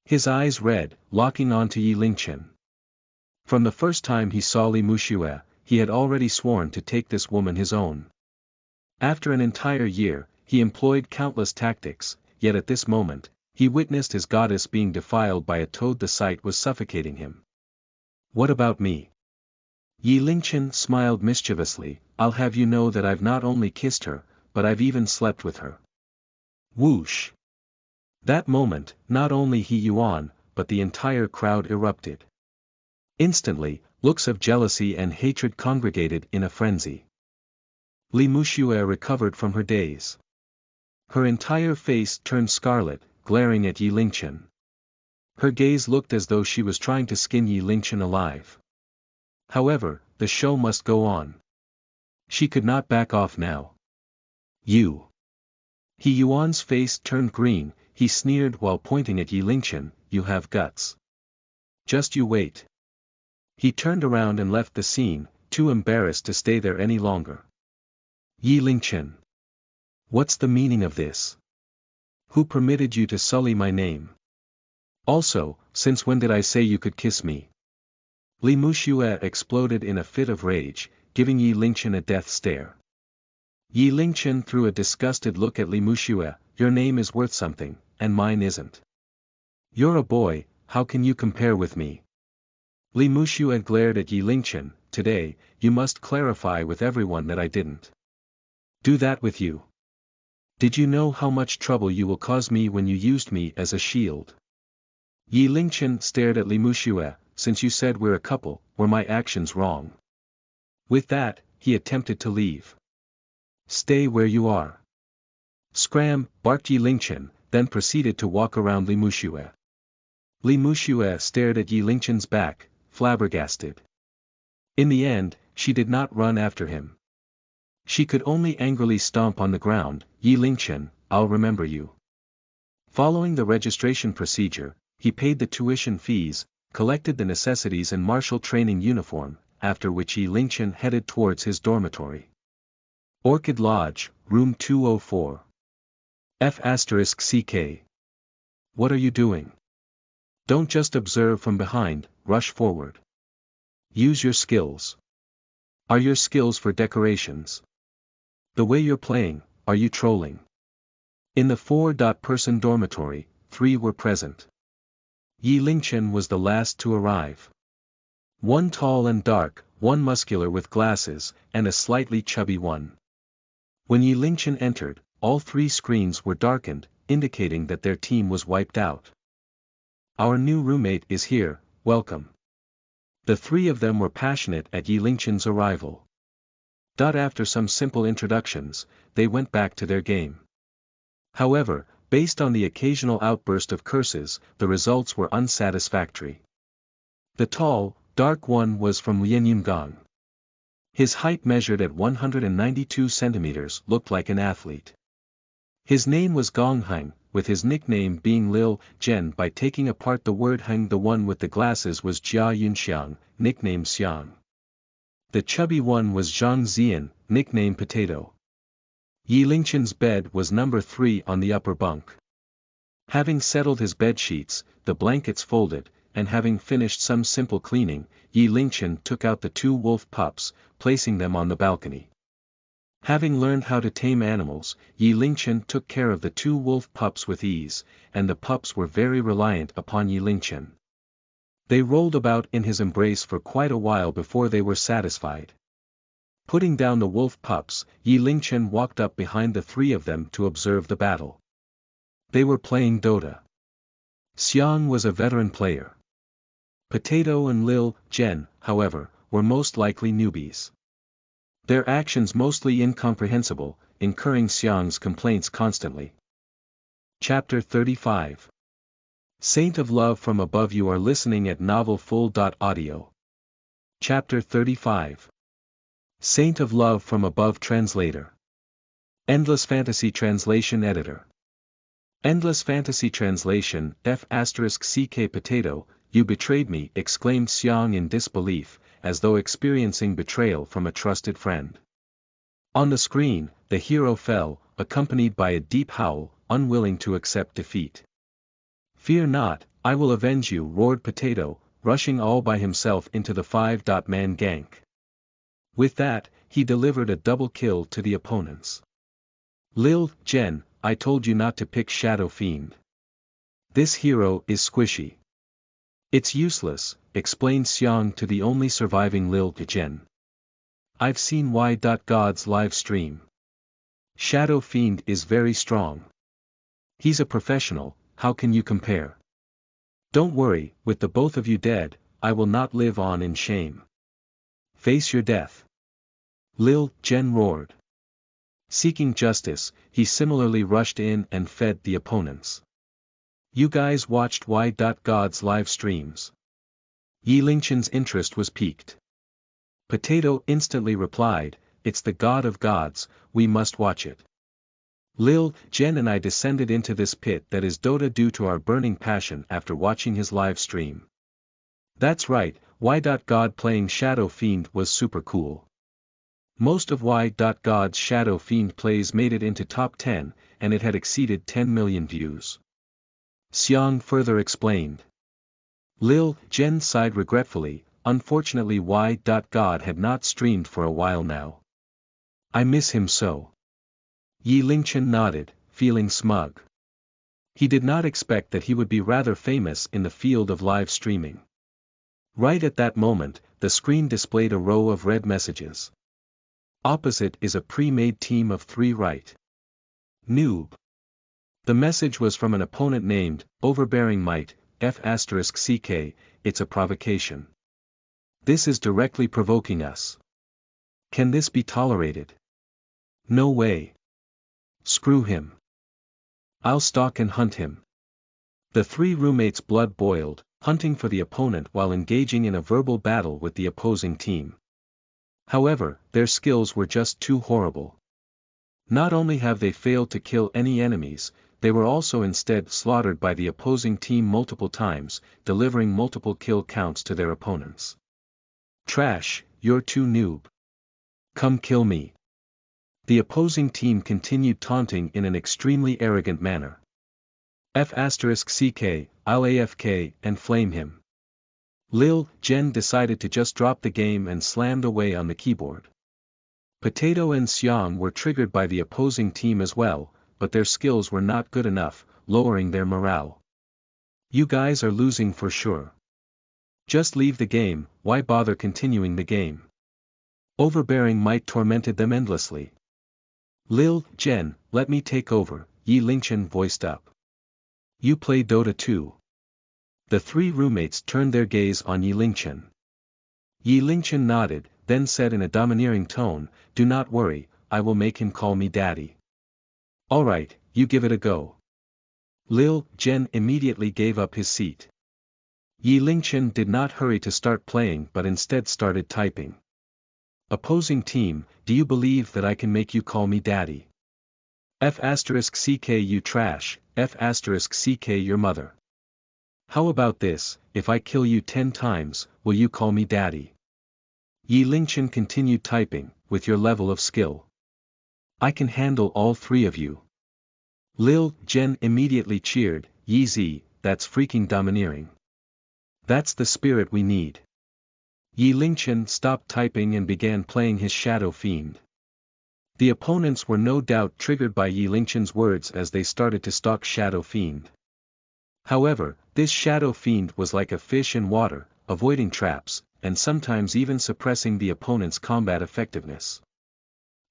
His eyes red, locking onto Yi Lingchen. From the first time he saw Li Mushue, he had already sworn to take this woman his own. After an entire year, he employed countless tactics, yet at this moment, he witnessed his goddess being defiled by a toad. The sight was suffocating him. "What about me?" Yi Lingchen smiled mischievously. "I'll have you know that I've not only kissed her, but I've even slept with her." Whoosh! That moment, not only He Yuan, but the entire crowd erupted. Instantly, looks of jealousy and hatred congregated in a frenzy. Li Mushue recovered from her daze. Her entire face turned scarlet, glaring at Yi Lingchen. Her gaze looked as though she was trying to skin Yi Lingchen alive. However, the show must go on. She could not back off now. "You." He Yuan's face turned green, he sneered while pointing at Yi Lingchen, you have guts. Just you wait. He turned around and left the scene, too embarrassed to stay there any longer. Yi Lingchen. What's the meaning of this? Who permitted you to sully my name? Also, since when did I say you could kiss me? Li Muxue exploded in a fit of rage, giving Yi Lingchen a death stare. Yi Lingchen threw a disgusted look at Li Muxue, your name is worth something, and mine isn't. You're a boy, how can you compare with me? Li Muxue glared at Yi Lingchen, today, you must clarify with everyone that I didn't do that with you. Did you know how much trouble you will cause me when you used me as a shield? Yi Lingchen stared at Li Muxue, since you said we're a couple, were my actions wrong? With that, he attempted to leave. Stay where you are. Scram, barked Yi Lingchen, then proceeded to walk around Li Muxue. Li Muxue stared at Yi Lingchen's back, flabbergasted. In the end, she did not run after him. She could only angrily stomp on the ground, Yi Lingchen, I'll remember you. Following the registration procedure, he paid the tuition fees, collected the necessities and martial training uniform, after which Yi Lingchen headed towards his dormitory. Orchid Lodge, room 204. F***CK. What are you doing? Don't just observe from behind, rush forward. Use your skills. Are your skills for decorations? The way you're playing, are you trolling? In the 4-person dormitory, 3 were present. Yi Lingchen was the last to arrive. One tall and dark, one muscular with glasses, and a slightly chubby one. When Yi Lingchen entered, all 3 screens were darkened, indicating that their team was wiped out. Our new roommate is here, welcome. The 3 of them were passionate at Yi Lingchen's arrival. After some simple introductions, they went back to their game. However, based on the occasional outburst of curses, the results were unsatisfactory. The tall, dark one was from Lianyungang. His height measured at 192 centimeters looked like an athlete. His name was Gongheng, with his nickname being Lil Zhen. By taking apart the word Heng, the one with the glasses was Jia Yunxiang, nicknamed Xiang. The chubby one was Zhang Zian, nicknamed Potato. Yi Lingchen's bed was number 3 on the upper bunk. Having settled his bed sheets, the blankets folded, and having finished some simple cleaning, Yi Lingchen took out the 2 wolf pups, placing them on the balcony. Having learned how to tame animals, Yi Lingchen took care of the 2 wolf pups with ease, and the pups were very reliant upon Yi Lingchen. They rolled about in his embrace for quite a while before they were satisfied. Putting down the wolf pups, Yi Lingchen walked up behind the 3 of them to observe the battle. They were playing Dota. Xiang was a veteran player. Potato and Lil Zhen, however, were most likely newbies. Their actions mostly incomprehensible, incurring Xiang's complaints constantly. Chapter 35. Saint of Love from Above. You are listening at novelfull.audio. Chapter 35. Saint of Love from Above. Translator. Endless Fantasy Translation Editor. Endless Fantasy Translation, F***CK. Potato, you betrayed me, exclaimed Xiang in disbelief, as though experiencing betrayal from a trusted friend. On the screen, the hero fell, accompanied by a deep howl, unwilling to accept defeat. Fear not, I will avenge you, roared Potato, rushing all by himself into the 5-man gank. With that, he delivered a double kill to the opponents. Lil Zhen, I told you not to pick Shadow Fiend. This hero is squishy. It's useless, explained Xiang to the only surviving Lil Zhen. I've seen Y.God's live stream. Shadow Fiend is very strong. He's a professional, how can you compare? Don't worry, with the both of you dead, I will not live on in shame. Face your death. Lil Zhen roared. Seeking justice, he similarly rushed in and fed the opponents. You guys watched Y.God's live streams. Yi Lingchen's interest was piqued. Potato instantly replied, it's the God of Gods, we must watch it. Lil, Jen and I descended into this pit that is Dota due to our burning passion after watching his live stream. That's right, Y.God playing Shadow Fiend was super cool. Most of Y.God's Shadow Fiend plays made it into top 10, and it had exceeded 10 million views. Xiang further explained. Lil, Jen sighed regretfully, unfortunately Y.God had not streamed for a while now. I miss him so. Yi Lingchen nodded, feeling smug. He did not expect that he would be rather famous in the field of live streaming. Right at that moment, the screen displayed a row of red messages. Opposite is a pre-made team of 3 right. Noob. The message was from an opponent named, Overbearing Might, F*CK, it's a provocation. This is directly provoking us. Can this be tolerated? No way. Screw him. I'll stalk and hunt him. The 3 roommates' blood boiled, hunting for the opponent while engaging in a verbal battle with the opposing team. However, their skills were just too horrible. Not only have they failed to kill any enemies, they were also instead slaughtered by the opposing team multiple times, delivering multiple kill counts to their opponents. Trash, you're too noob. Come kill me. The opposing team continued taunting in an extremely arrogant manner. F*CK, I'll AFK and flame him. Lil, Jen decided to just drop the game and slammed away on the keyboard. Potato and Xiang were triggered by the opposing team as well, but their skills were not good enough, lowering their morale. You guys are losing for sure. Just leave the game, why bother continuing the game? Overbearing Might tormented them endlessly. Lil, Jen, let me take over, Yi Lingchen voiced up. You play Dota too. The 3 roommates turned their gaze on Yi Lingchen. Yi Lingchen nodded, then said in a domineering tone, do not worry, I will make him call me daddy. Alright, you give it a go. Lil, Jen immediately gave up his seat. Yi Lingchen did not hurry to start playing but instead started typing. Opposing team, do you believe that I can make you call me daddy? F*CK you trash, F*CK your mother. How about this, if I kill you 10 times, will you call me daddy? Yi Lingchen continued typing, with your level of skill. I can handle all 3 of you. Lil, Jen immediately cheered, Yi Z, that's freaking domineering. That's the spirit we need. Yi Lingchen stopped typing and began playing his Shadow Fiend. The opponents were no doubt triggered by Yi Lingchen's words as they started to stalk Shadow Fiend. However, this Shadow Fiend was like a fish in water, avoiding traps, and sometimes even suppressing the opponent's combat effectiveness.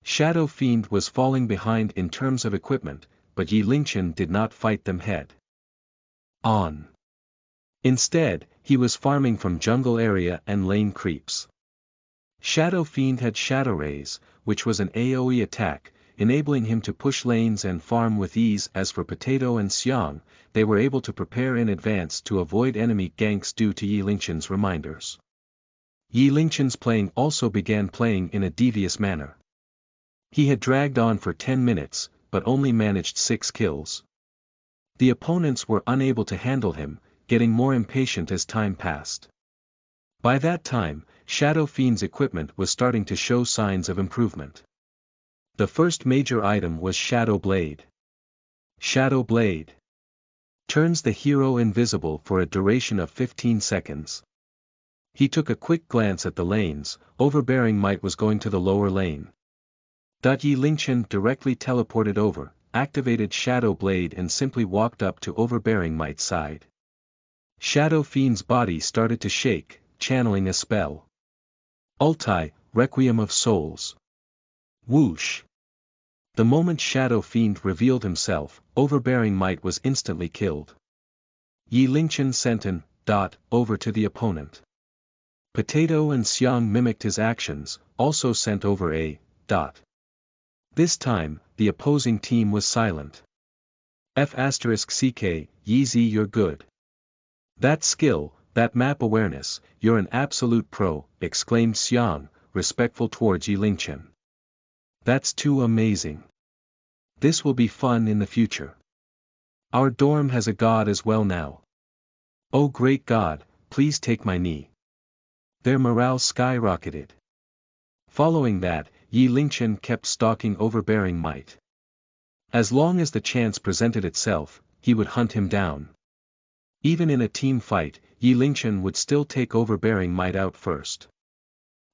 Shadow Fiend was falling behind in terms of equipment, but Yi Lingchen did not fight them head on. Instead, he was farming from jungle area and lane creeps. Shadow Fiend had Shadow Rays, which was an AoE attack, enabling him to push lanes and farm with ease. As for Potato and Xiang, they were able to prepare in advance to avoid enemy ganks due to Yi Lingchen's reminders. Yi Lingchen's playing also began playing in a devious manner. He had dragged on for 10 minutes, but only managed 6 kills. The opponents were unable to handle him, getting more impatient as time passed. By that time, Shadow Fiend's equipment was starting to show signs of improvement. The first major item was Shadow Blade. Shadow Blade turns the hero invisible for a duration of 15 seconds. He took a quick glance at the lanes. Overbearing Might was going to the lower lane. Yi Lingchen directly teleported over, activated Shadow Blade and simply walked up to Overbearing Might's side. Shadow Fiend's body started to shake, channeling a spell. Ulti, Requiem of Souls. Whoosh! The moment Shadow Fiend revealed himself, Overbearing Might was instantly killed. Yi Lingchen sent an over to the opponent. Potato and Xiang mimicked his actions, also sent over a This time, the opposing team was silent. F*CK, Yi Z you're good. That skill, that map awareness, you're an absolute pro, exclaimed Xiang, respectful towards Yi Lingchen. That's too amazing. This will be fun in the future. Our dorm has a god as well now. Oh great God, please take my knee. Their morale skyrocketed. Following that, Yi Lingchen kept stalking overbearing Might. As long as the chance presented itself, he would hunt him down. Even in a team fight, Yi Lingchen would still take overbearing Might out first.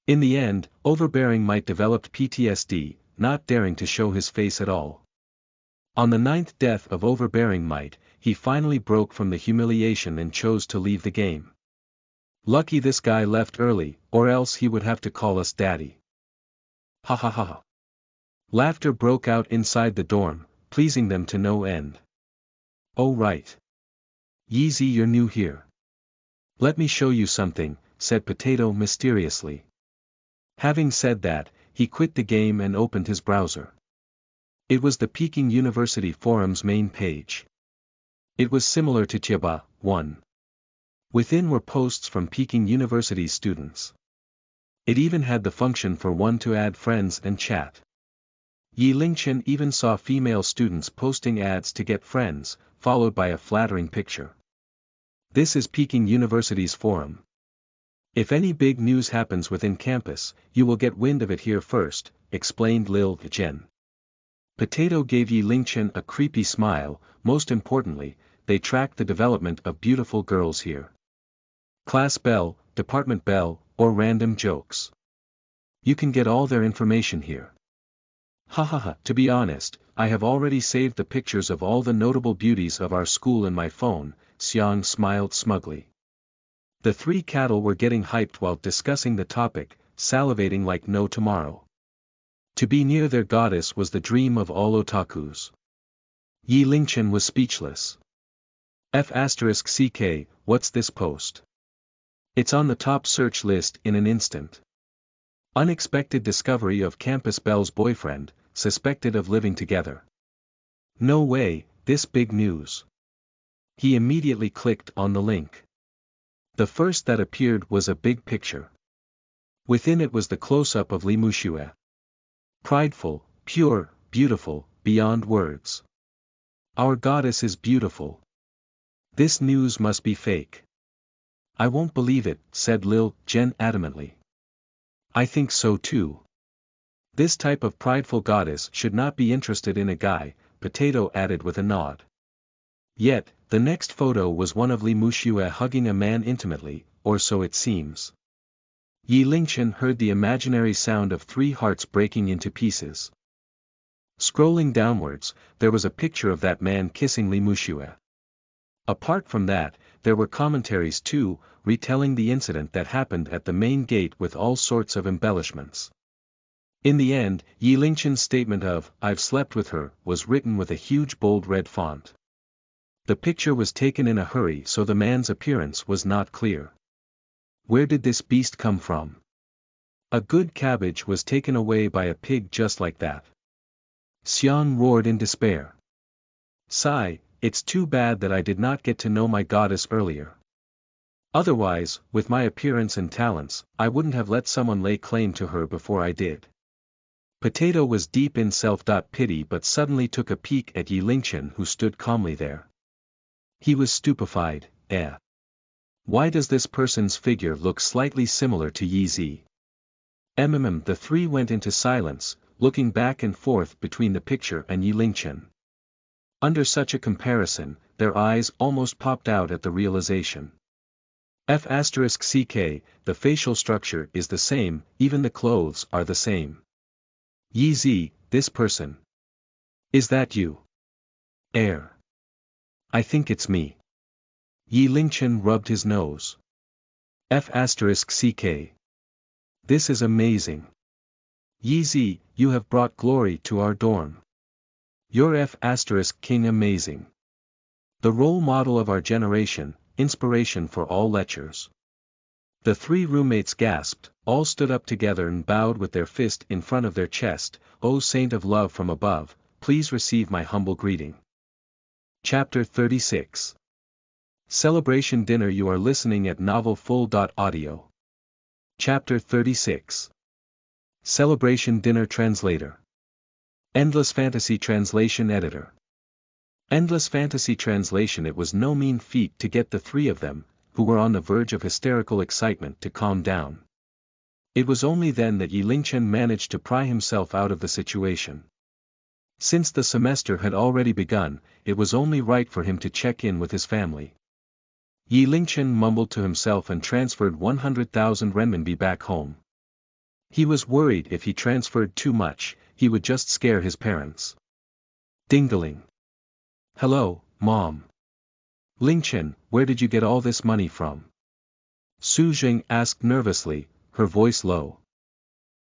In the end, overbearing Might developed PTSD, not daring to show his face at all. On the 9th death of overbearing Might, he finally broke from the humiliation and chose to leave the game. Lucky this guy left early, or else he would have to call us daddy. Ha ha ha ha. Laughter broke out inside the dorm, pleasing them to no end. Oh right. Yeezy, you're new here. Let me show you something, said Potato mysteriously. Having said that, he quit the game and opened his browser. It was the Peking University forum's main page. It was similar to Chiba, 1. Within were posts from Peking University's students. It even had the function for one to add friends and chat. Yi Lingchen even saw female students posting ads to get friends, followed by a flattering picture. This is Peking University's forum. If any big news happens within campus, you will get wind of it here first, explained Lil Jen. Potato gave Yi Lingchen a creepy smile. Most importantly, they track the development of beautiful girls here. Class bell, department bell, or random jokes. You can get all their information here. Ha. To be honest, I have already saved the pictures of all the notable beauties of our school in my phone, Xiang smiled smugly. The three cattle were getting hyped while discussing the topic, salivating like no tomorrow. To be near their goddess was the dream of all otakus. Yi Lingchen was speechless. F***ck, what's this post? It's on the top search list in an instant. Unexpected discovery of Campus Belle's boyfriend, suspected of living together. No way, this big news. He immediately clicked on the link. The first that appeared was a big picture. Within it was the close-up of Li Muxue. Prideful, pure, beautiful, beyond words. Our goddess is beautiful. This news must be fake. I won't believe it, said Lil Jen adamantly. I think so too. This type of prideful goddess should not be interested in a guy, Potato added with a nod. Yet, the next photo was one of Li Muxue hugging a man intimately, or so it seems. Yi Lingchen heard the imaginary sound of 3 hearts breaking into pieces. Scrolling downwards, there was a picture of that man kissing Li Muxue. Apart from that, there were commentaries too, retelling the incident that happened at the main gate with all sorts of embellishments. In the end, Yi Lingchen's statement of, "I've slept with her," was written with a huge bold red font. The picture was taken in a hurry so the man's appearance was not clear. Where did this beast come from? A good cabbage was taken away by a pig just like that. Xiang roared in despair. Sigh, it's too bad that I did not get to know my goddess earlier. Otherwise, with my appearance and talents, I wouldn't have let someone lay claim to her before I did. Potato was deep in self-pity but suddenly took a peek at Yi Lingchen who stood calmly there. He was stupefied. Why does this person's figure look slightly similar to Yi Zi? The three went into silence, looking back and forth between the picture and Yi Lingchen. Under such a comparison, their eyes almost popped out at the realization. F***ck, the facial structure is the same, even the clothes are the same. Yi Zi, this person. Is that you? I think it's me. Yi Lingchen rubbed his nose. F***ck. This is amazing. Yi Zi, you have brought glory to our dorm. You're F***king amazing. The role model of our generation, inspiration for all lectures. The three roommates gasped, all stood up together and bowed with their fist in front of their chest. O saint of love from above, please receive my humble greeting. Chapter 36. Celebration Dinner. You are listening at novelfull.audio. Chapter 36. Celebration Dinner. Translator. Endless Fantasy Translation Editor. Endless Fantasy Translation. It was no mean feat to get the three of them, who were on the verge of hysterical excitement, to calm down. It was only then that Yi Lingchen managed to pry himself out of the situation. Since the semester had already begun, it was only right for him to check in with his family. Yi Lingchen mumbled to himself and transferred 100,000 renminbi back home. He was worried if he transferred too much, he would just scare his parents. Ding-a-ling. Hello, Mom. Lingchen, where did you get all this money from? Su Jing asked nervously, her voice low.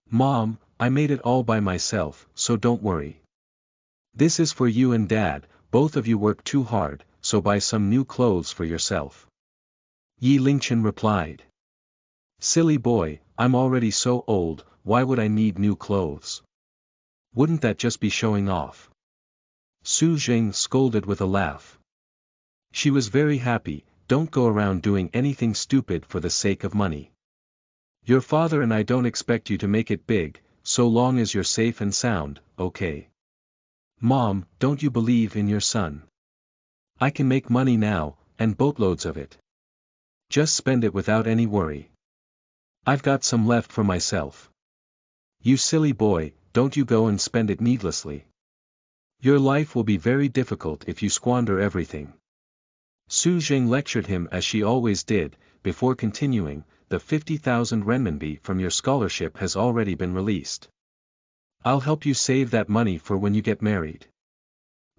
Mom, I made it all by myself, so don't worry. This is for you and Dad, both of you work too hard, so buy some new clothes for yourself. Yi Lingchen replied. Silly boy, I'm already so old, why would I need new clothes? Wouldn't that just be showing off? Su Jing scolded with a laugh. She was very happy. Don't go around doing anything stupid for the sake of money. Your father and I don't expect you to make it big, so long as you're safe and sound, okay? Mom, don't you believe in your son? I can make money now, and boatloads of it. Just spend it without any worry. I've got some left for myself. You silly boy, don't you go and spend it needlessly. Your life will be very difficult if you squander everything. Su Jing lectured him as she always did, before continuing, the 50,000 renminbi from your scholarship has already been released. I'll help you save that money for when you get married.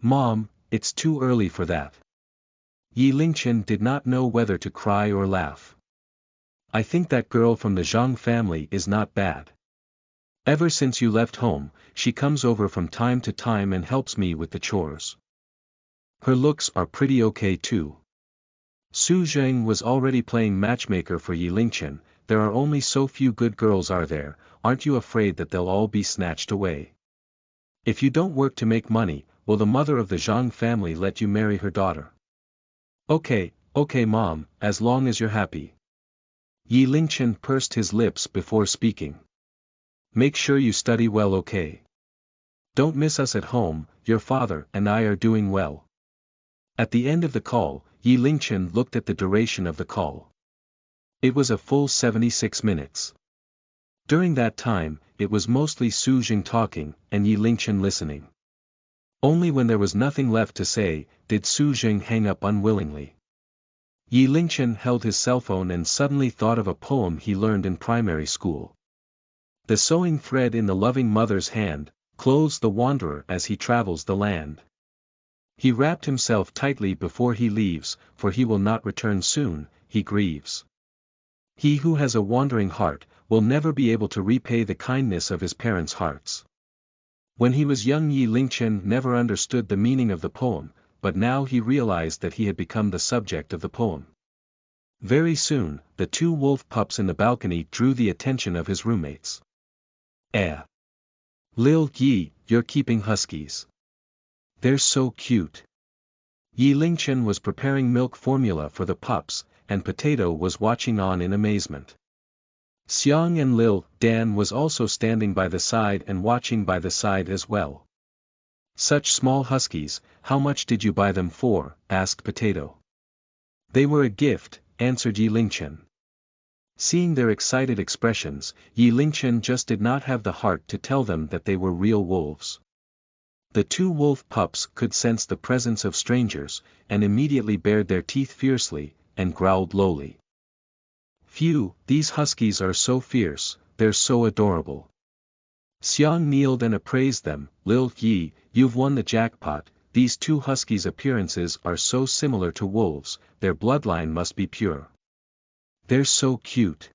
Mom, it's too early for that. Yi Lingchen did not know whether to cry or laugh. I think that girl from the Zhang family is not bad. Ever since you left home, she comes over from time to time and helps me with the chores. Her looks are pretty okay too. Su Jing was already playing matchmaker for Yi Lingchen. There are only so few good girls, are there? Aren't you afraid that they'll all be snatched away? If you don't work to make money, will the mother of the Zhang family let you marry her daughter? Okay, Mom, as long as you're happy. Yi Lingchen pursed his lips before speaking. Make sure you study well, okay? Don't miss us at home, your father and I are doing well. At the end of the call, Yi Lingchen looked at the duration of the call. It was a full 76 minutes. During that time, it was mostly Su Jing talking, and Yi Lingchen listening. Only when there was nothing left to say, did Su Jing hang up unwillingly. Yi Lingchen held his cell phone and suddenly thought of a poem he learned in primary school. The sewing thread in the loving mother's hand, clothes the wanderer as he travels the land. He wrapped himself tightly before he leaves, for he will not return soon, he grieves. He who has a wandering heart, will never be able to repay the kindness of his parents' hearts. When he was young, Yi Lingchen never understood the meaning of the poem, but now he realized that he had become the subject of the poem. Very soon, the two wolf pups in the balcony drew the attention of his roommates. Lil Yi, you're keeping huskies. They're so cute. Yi Lingchen was preparing milk formula for the pups, and Potato was watching on in amazement. Xiang and Lil Dan was also standing by the side and watching by the side as well. Such small huskies, how much did you buy them for? Asked Potato. They were a gift, answered Yi Lingchen. Seeing their excited expressions, Yi Lingchen just did not have the heart to tell them that they were real wolves. The two wolf pups could sense the presence of strangers, and immediately bared their teeth fiercely, and growled lowly. Phew, these huskies are so fierce, they're so adorable. Xiang kneeled and appraised them. Lil Yi, you've won the jackpot. These two huskies' appearances are so similar to wolves, their bloodline must be pure. They're so cute.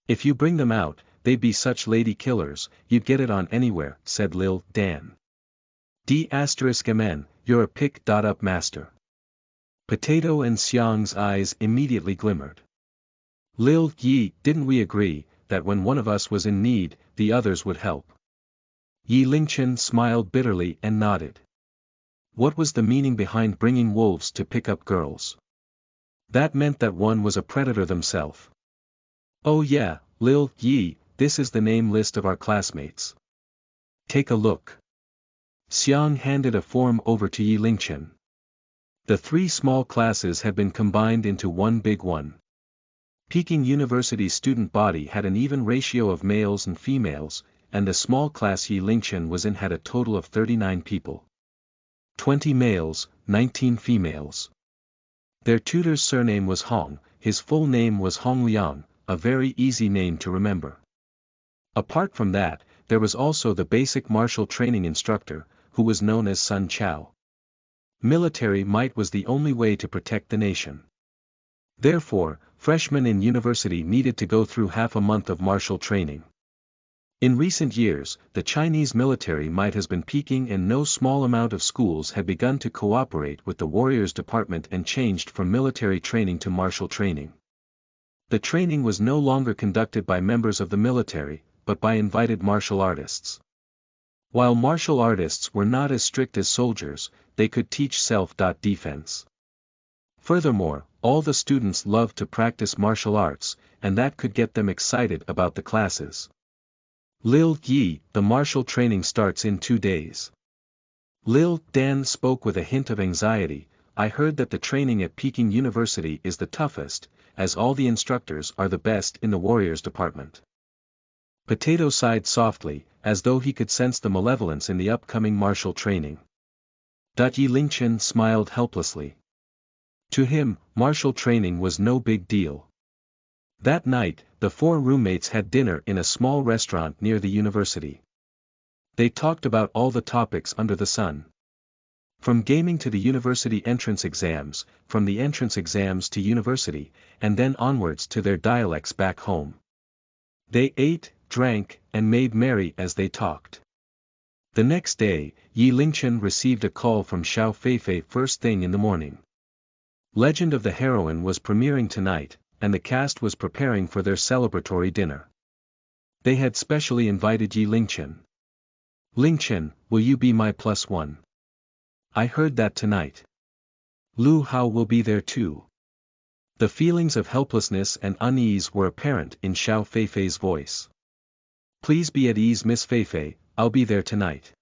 If you bring them out, they'd be such lady killers, you'd get it on anywhere, said Lil Dan. D***mn, you're a pick-up master. Potato and Xiang's eyes immediately glimmered. Lil Yi, didn't we agree, that when one of us was in need, the others would help? Yi Lingchen smiled bitterly and nodded. What was the meaning behind bringing wolves to pick up girls? That meant that one was a predator themselves. Oh yeah, Lil Yi, this is the name list of our classmates. Take a look. Xiang handed a form over to Yi Lingchen. The three small classes had been combined into one big one. Peking University's student body had an even ratio of males and females, and the small class Yi Lingchen was in had a total of 39 people. 20 males, 19 females. Their tutor's surname was Hong, his full name was Hong Liang, a very easy name to remember. Apart from that, there was also the basic martial training instructor, who was known as Sun Chao. Military might was the only way to protect the nation. Therefore, freshmen in university needed to go through half a month of martial training. In recent years, the Chinese military might has been peaking and no small amount of schools had begun to cooperate with the warriors department and changed from military training to martial training. The training was no longer conducted by members of the military, but by invited martial artists. While martial artists were not as strict as soldiers, they could teach self-defense. Furthermore, all the students loved to practice martial arts, and that could get them excited about the classes. Lil Yi, the martial training starts in 2 days. Lil Dan spoke with a hint of anxiety. I heard that the training at Peking University is the toughest, as all the instructors are the best in the warriors department. Potato sighed softly, as though he could sense the malevolence in the upcoming martial training. Yi Lingchen smiled helplessly. To him, martial training was no big deal. That night, the 4 roommates had dinner in a small restaurant near the university. They talked about all the topics under the sun. From gaming to the university entrance exams, from the entrance exams to university, and then onwards to their dialects back home. They ate, drank, and made merry as they talked. The next day, Yi Lingchen received a call from Xiao Feifei first thing in the morning. Legend of the Heroine was premiering tonight, and the cast was preparing for their celebratory dinner. They had specially invited Yi Lingchen. Lingchen, will you be my +1? I heard that tonight. Lu Hao will be there too. The feelings of helplessness and unease were apparent in Xiao Feifei's voice. Please be at ease, Miss Feifei, I'll be there tonight.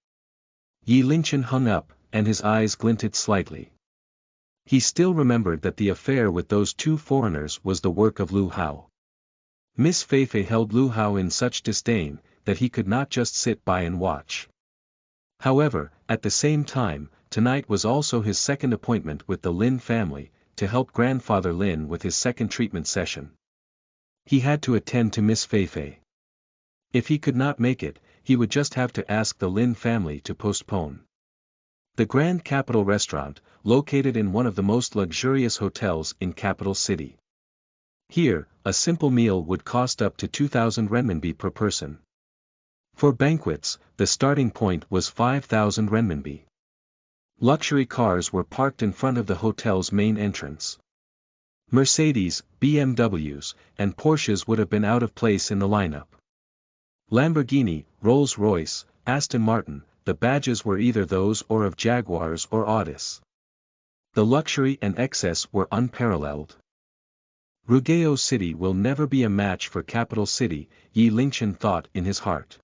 Yi Lingchen hung up, and his eyes glinted slightly. He still remembered that the affair with those 2 foreigners was the work of Lu Hao. Miss Feifei held Lu Hao in such disdain, that he could not just sit by and watch. However, at the same time, tonight was also his second appointment with the Lin family, to help grandfather Lin with his second treatment session. He had to attend to Miss Feifei. If he could not make it, he would just have to ask the Lin family to postpone. The Grand Capital Restaurant, located in one of the most luxurious hotels in Capital City. Here, a simple meal would cost up to 2,000 renminbi per person. For banquets, the starting point was 5,000 renminbi. Luxury cars were parked in front of the hotel's main entrance. Mercedes, BMWs, and Porsches would have been out of place in the lineup. Lamborghini, Rolls-Royce, Aston Martin, the badges were either those or of Jaguars or Audis. The luxury and excess were unparalleled. Rugao City will never be a match for Capital City, Yi Lingchen thought in his heart.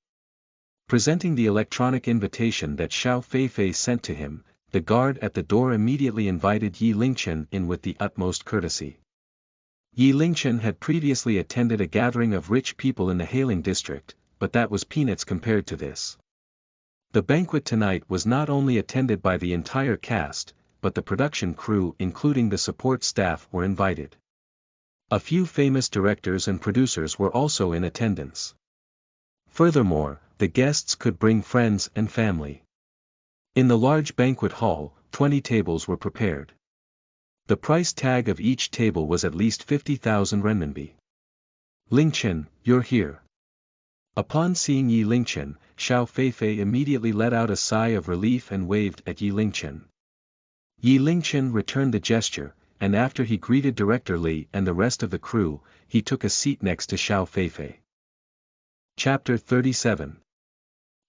Presenting the electronic invitation that Xiao Feifei sent to him, the guard at the door immediately invited Yi Lingchen in with the utmost courtesy. Yi Lingchen had previously attended a gathering of rich people in the Hailing district, but that was peanuts compared to this. The banquet tonight was not only attended by the entire cast, but the production crew including the support staff were invited. A few famous directors and producers were also in attendance. Furthermore, the guests could bring friends and family. In the large banquet hall, 20 tables were prepared. The price tag of each table was at least 50,000 renminbi. Lingchen, you're here. Upon seeing Yi Lingchen, Xiao Feifei immediately let out a sigh of relief and waved at Yi Lingchen. Yi Lingchen returned the gesture, and after he greeted Director Li and the rest of the crew, he took a seat next to Xiao Feifei. Chapter 37.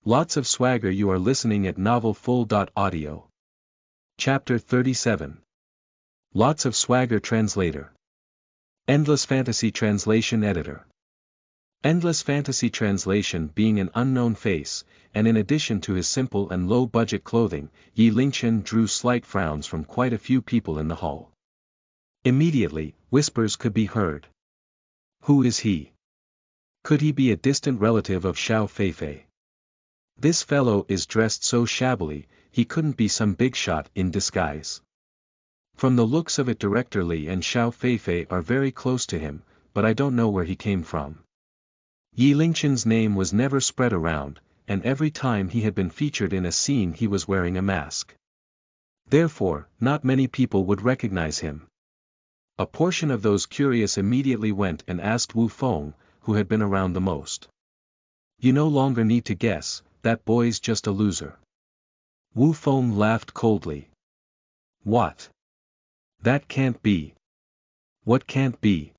Lots of swagger. You are listening at novelfull.audio. Chapter 37. Lots of swagger. Translator. Endless Fantasy Translation Editor. Endless Fantasy translation being an unknown face, and in addition to his simple and low-budget clothing, Yi Lingchen drew slight frowns from quite a few people in the hall. Immediately, whispers could be heard. Who is he? Could he be a distant relative of Xiao Feifei? This fellow is dressed so shabbily, he couldn't be some big shot in disguise. From the looks of it, Director Li and Xiao Feifei are very close to him, but I don't know where he came from. Yi Lingchen's name was never spread around, and every time he had been featured in a scene he was wearing a mask. Therefore, not many people would recognize him. A portion of those curious immediately went and asked Wu Feng, who had been around the most. You no longer need to guess, that boy's just a loser. Wu Feng laughed coldly. What? That can't be. What can't be?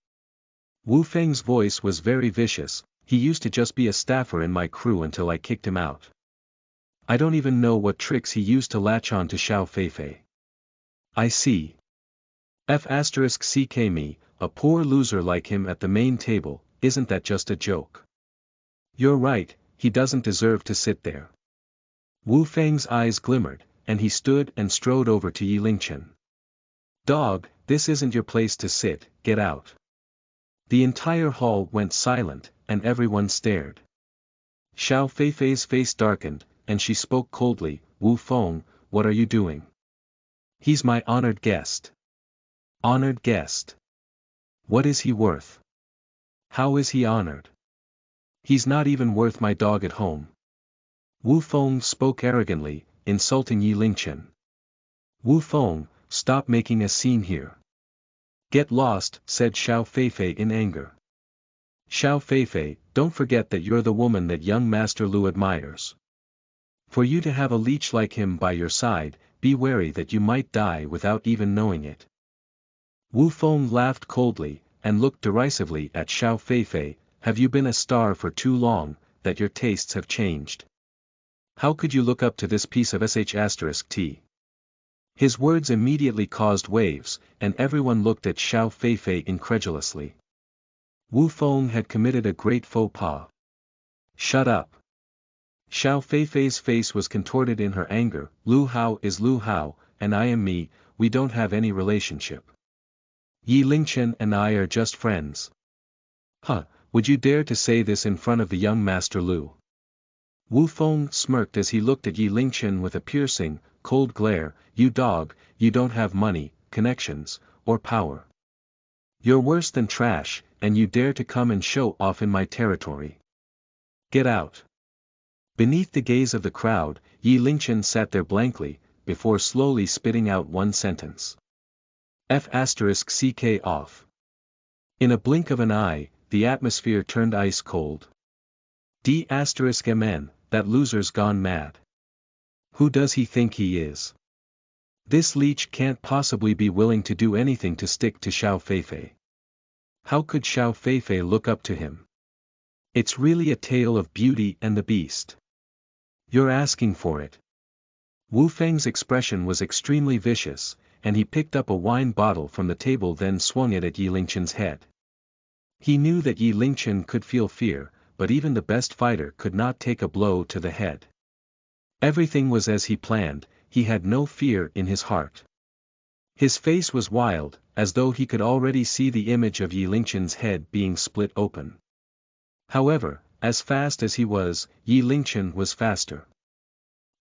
Wu Feng's voice was very vicious. He used to just be a staffer in my crew until I kicked him out. I don't even know what tricks he used to latch on to Xiao Feifei. I see. F*ck me, a poor loser like him at the main table, isn't that just a joke? You're right, he doesn't deserve to sit there. Wu Feng's eyes glimmered, and he stood and strode over to Yi Lingchen. Dog, this isn't your place to sit, get out. The entire hall went silent, and everyone stared. Xiao Feifei's face darkened, and she spoke coldly, Wu Feng, what are you doing? He's my honored guest. Honored guest. What is he worth? How is he honored? He's not even worth my dog at home. Wu Feng spoke arrogantly, insulting Yi Lingchen. Wu Feng, stop making a scene here. Get lost, said Xiao Feifei in anger. Xiao Feifei, don't forget that you're the woman that young Master Lu admires. For you to have a leech like him by your side, be wary that you might die without even knowing it. Wu Feng laughed coldly, and looked derisively at Xiao Feifei, have you been a star for too long, that your tastes have changed? How could you look up to this piece of **t? His words immediately caused waves, and everyone looked at Xiao Feifei incredulously. Wu Feng had committed a great faux pas. Shut up. Xiao Feifei's face was contorted in her anger, Lu Hao is Lu Hao, and I am me, we don't have any relationship. Yi Lingchen and I are just friends. Huh, would you dare to say this in front of the young Master Lu? Wu Feng smirked as he looked at Yi Lingchen with a piercing, cold glare, you dog, you don't have money, connections, or power. You're worse than trash, and you dare to come and show off in my territory. Get out. Beneath the gaze of the crowd, Yi Lingchen sat there blankly, before slowly spitting out one sentence. F***ck off. In a blink of an eye, the atmosphere turned ice cold. D**mn, that loser's gone mad. Who does he think he is? This leech can't possibly be willing to do anything to stick to Xiao Feifei. How could Xiao Feifei look up to him? It's really a tale of Beauty and the Beast. You're asking for it. Wu Feng's expression was extremely vicious, and he picked up a wine bottle from the table then swung it at Yi Lingchen's head. He knew that Yi Lingchen could feel fear, but even the best fighter could not take a blow to the head. Everything was as he planned, he had no fear in his heart. His face was wild, as though he could already see the image of Yi Lingchen's head being split open. However, as fast as he was, Yi Lingchen was faster.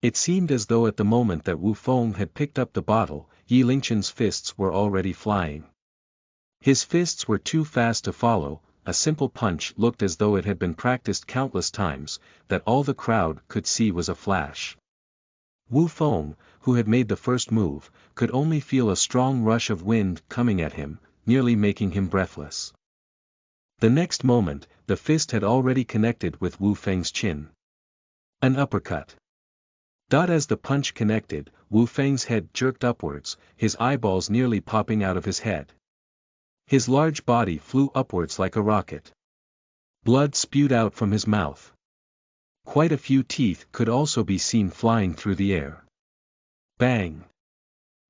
It seemed as though at the moment that Wu Feng had picked up the bottle, Yi Lingchen's fists were already flying. His fists were too fast to follow, a simple punch looked as though it had been practiced countless times, that all the crowd could see was a flash. Wu Feng, who had made the first move, could only feel a strong rush of wind coming at him, nearly making him breathless. The next moment, the fist had already connected with Wu Feng's chin. An uppercut. As the punch connected, Wu Feng's head jerked upwards, his eyeballs nearly popping out of his head. His large body flew upwards like a rocket. Blood spewed out from his mouth. Quite a few teeth could also be seen flying through the air. Bang!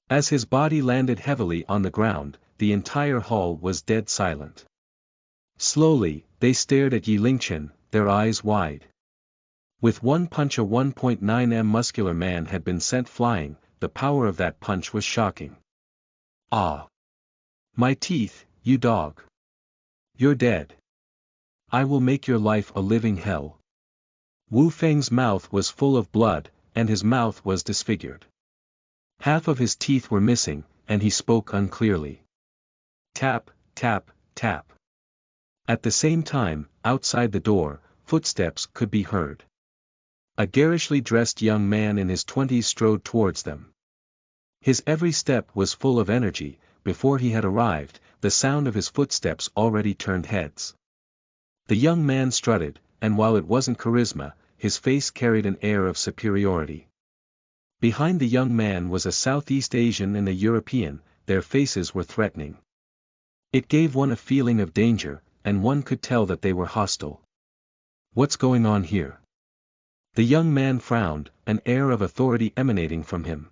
As his body landed heavily on the ground, the entire hall was dead silent. Slowly, They stared at Yi Lingchen, their eyes wide. With one punch a 1.9 m muscular man had been sent flying, the power of that punch was shocking. Ah! My teeth, you dog! You're dead. I will make your life a living hell. Wu Feng's mouth was full of blood, and his mouth was disfigured. Half of his teeth were missing, and he spoke unclearly. Tap, tap, tap. At the same time, outside the door, footsteps could be heard. A garishly dressed young man in his 20s strode towards them. His every step was full of energy. Before he had arrived, the sound of his footsteps already turned heads. The young man strutted, and while it wasn't charisma, his face carried an air of superiority. Behind the young man was a Southeast Asian and a European, their faces were threatening. It gave one a feeling of danger, and one could tell that they were hostile. What's going on here? The young man frowned, an air of authority emanating from him.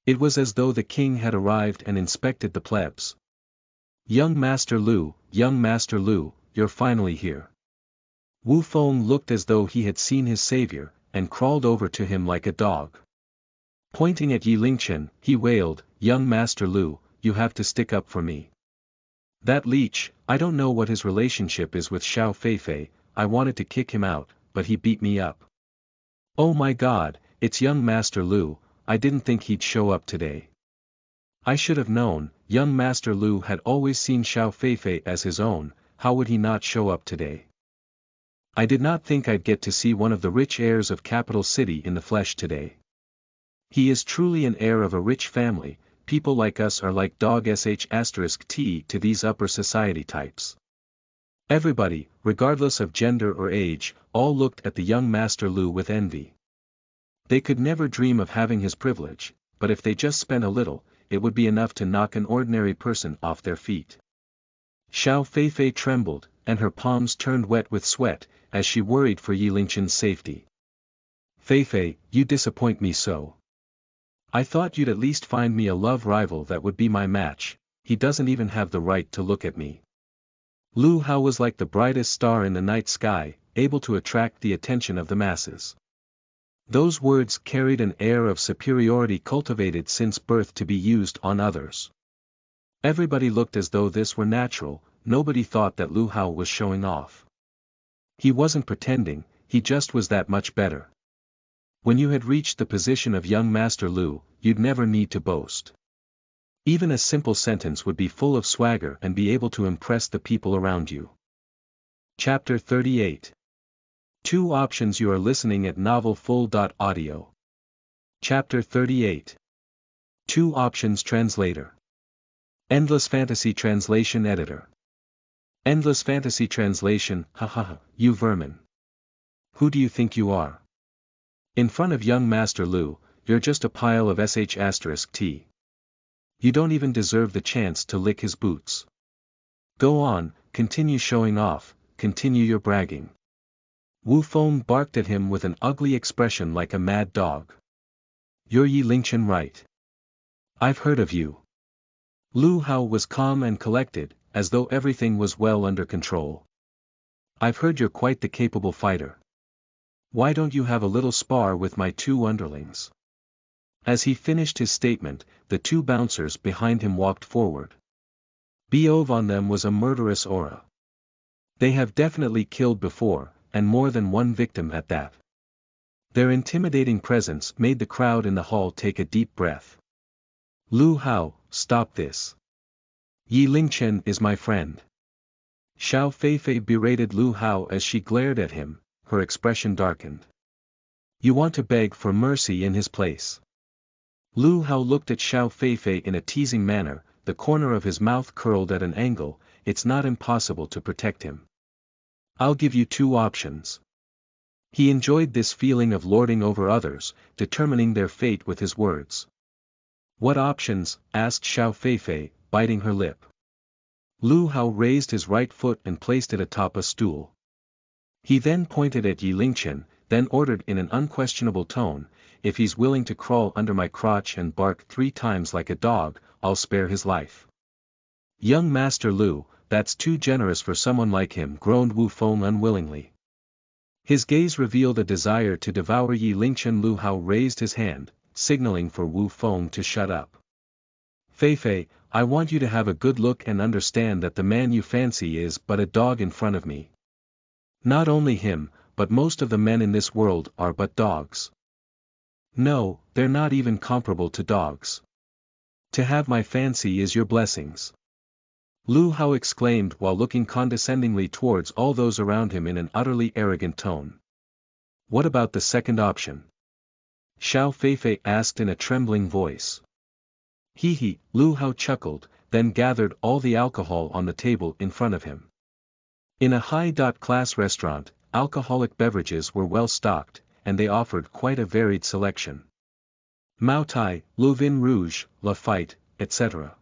It was as though the king had arrived and inspected the plebs. Young Master Lu, you're finally here. Wu Feng looked as though he had seen his savior, and crawled over to him like a dog. Pointing at Yi Lingchen, he wailed, Young Master Lu, you have to stick up for me. That leech, I don't know what his relationship is with Xiao Feifei, I wanted to kick him out, but he beat me up. Oh my God, it's young Master Lu, I didn't think he'd show up today. I should have known, young Master Lu had always seen Xiao Feifei as his own, how would he not show up today? I did not think I'd get to see one of the rich heirs of Capital City in the flesh today. He is truly an heir of a rich family. People like us are like dog sh*t to these upper society types. Everybody, regardless of gender or age, all looked at the young Master Lu with envy. They could never dream of having his privilege, but if they just spent a little, it would be enough to knock an ordinary person off their feet. Xiao Feifei trembled, and her palms turned wet with sweat, as she worried for Yi Lingchen's safety. Feifei, you disappoint me so. I thought you'd at least find me a love rival that would be my match. He doesn't even have the right to look at me. Lu Hao was like the brightest star in the night sky, able to attract the attention of the masses. Those words carried an air of superiority cultivated since birth to be used on others. Everybody looked as though this were natural, nobody thought that Lu Hao was showing off. He wasn't pretending, he just was that much better. When you had reached the position of young Master Lu, you'd never need to boast. Even a simple sentence would be full of swagger and be able to impress the people around you. Chapter 38. 2 options. You are listening at novelfull.audio. Chapter 38. 2 options. Translator. Endless Fantasy Translation Editor. Endless Fantasy Translation, haha, you vermin. Who do you think you are? In front of young Master Lu, you're just a pile of sh*t. You don't even deserve the chance to lick his boots. Go on, continue showing off, continue your bragging. Wu Feng barked at him with an ugly expression like a mad dog. You're Yi Lingchen, right? I've heard of you. Lu Hao was calm and collected, as though everything was well under control. I've heard you're quite the capable fighter. Why don't you have a little spar with my 2 underlings? As he finished his statement, the 2 bouncers behind him walked forward. Beov on them was a murderous aura. They have definitely killed before, and more than one victim at that. Their intimidating presence made the crowd in the hall take a deep breath. Lu Hao, stop this. Yi Lingchen is my friend. Xiao Feifei berated Lu Hao as she glared at him, her expression darkened. You want to beg for mercy in his place. Lu Hao looked at Xiao Feifei in a teasing manner, the corner of his mouth curled at an angle. It's not impossible to protect him. I'll give you 2 options. He enjoyed this feeling of lording over others, determining their fate with his words. What options? Asked Xiao Feifei, biting her lip. Lu Hao raised his right foot and placed it atop a stool. He then pointed at Yi Lingchen, then ordered in an unquestionable tone, if he's willing to crawl under my crotch and bark 3 times like a dog, I'll spare his life. Young Master Lu, that's too generous for someone like him, groaned Wu Feng unwillingly. His gaze revealed a desire to devour Yi Lingchen. Lu Hao raised his hand, signaling for Wu Feng to shut up. Fei, I want you to have a good look and understand that the man you fancy is but a dog in front of me. Not only him, but most of the men in this world are but dogs. No, they're not even comparable to dogs. To have my fancy is your blessings. Lu Hao exclaimed while looking condescendingly towards all those around him in an utterly arrogant tone. What about the second option? Xiao Feifei asked in a trembling voice. He, Lu Hao chuckled, then gathered all the alcohol on the table in front of him. In a high-class restaurant, alcoholic beverages were well stocked, and they offered quite a varied selection. Mao Tai, Le Vin Rouge, Lafite, etc.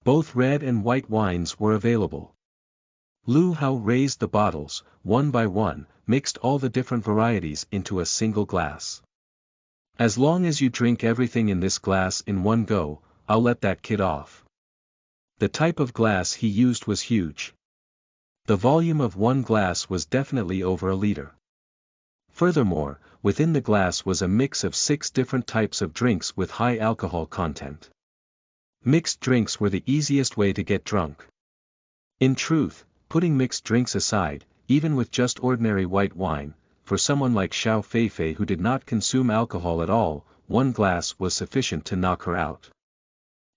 Both red and white wines were available. Lu Hao raised the bottles, one by one, mixed all the different varieties into a single glass. As long as you drink everything in this glass in one go, I'll let that kid off. The type of glass he used was huge. The volume of one glass was definitely over a liter. Furthermore, within the glass was a mix of 6 different types of drinks with high alcohol content. Mixed drinks were the easiest way to get drunk. In truth, putting mixed drinks aside, even with just ordinary white wine, for someone like Xiao Feifei who did not consume alcohol at all, one glass was sufficient to knock her out.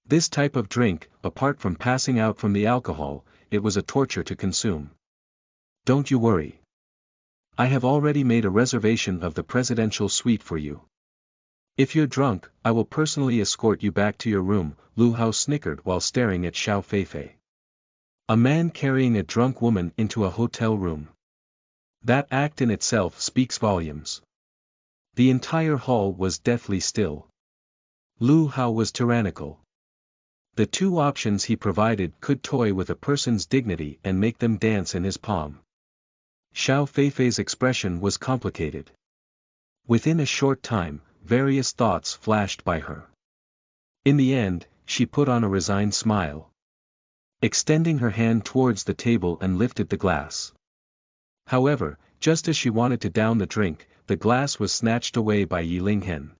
This type of drink, apart from passing out from the alcohol, it was a torture to consume. Don't you worry. I have already made a reservation of the presidential suite for you. If you're drunk, I will personally escort you back to your room, Lu Hao snickered while staring at Xiao Feifei. A man carrying a drunk woman into a hotel room. That act in itself speaks volumes. The entire hall was deathly still. Lu Hao was tyrannical. The two options he provided could toy with a person's dignity and make them dance in his palm. Xiao Feifei's expression was complicated. Within a short time, various thoughts flashed by her. In the end, she put on a resigned smile. Extending her hand towards the table and lifted the glass. However, just as she wanted to down the drink, the glass was snatched away by Yi Lingchen.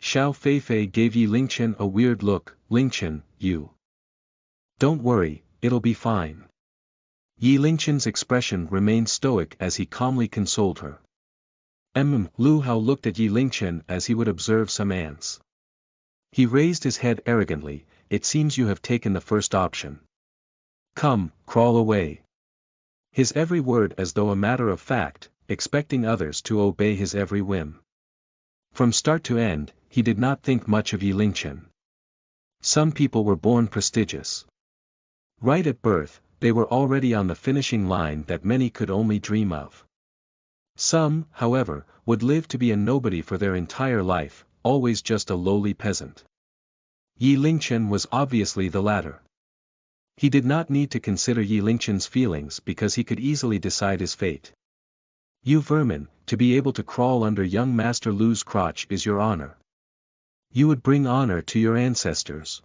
Xiao Feifei gave Yi Lingchen a weird look. Lingchen, you. Don't worry, it'll be fine. Yi Lingchen's expression remained stoic as he calmly consoled her. Lu Hao looked at Yi Lingchen as he would observe some ants. He raised his head arrogantly. It seems you have taken the first option. Come, crawl away. His every word as though a matter of fact, expecting others to obey his every whim. From start to end, he did not think much of Yi Lingchen. Some people were born prestigious. Right at birth, they were already on the finishing line that many could only dream of. Some, however, would live to be a nobody for their entire life, always just a lowly peasant. Yi Lingchen was obviously the latter. He did not need to consider Yi Lingchen's feelings because he could easily decide his fate. You vermin, to be able to crawl under young Master Lu's crotch is your honor. You would bring honor to your ancestors.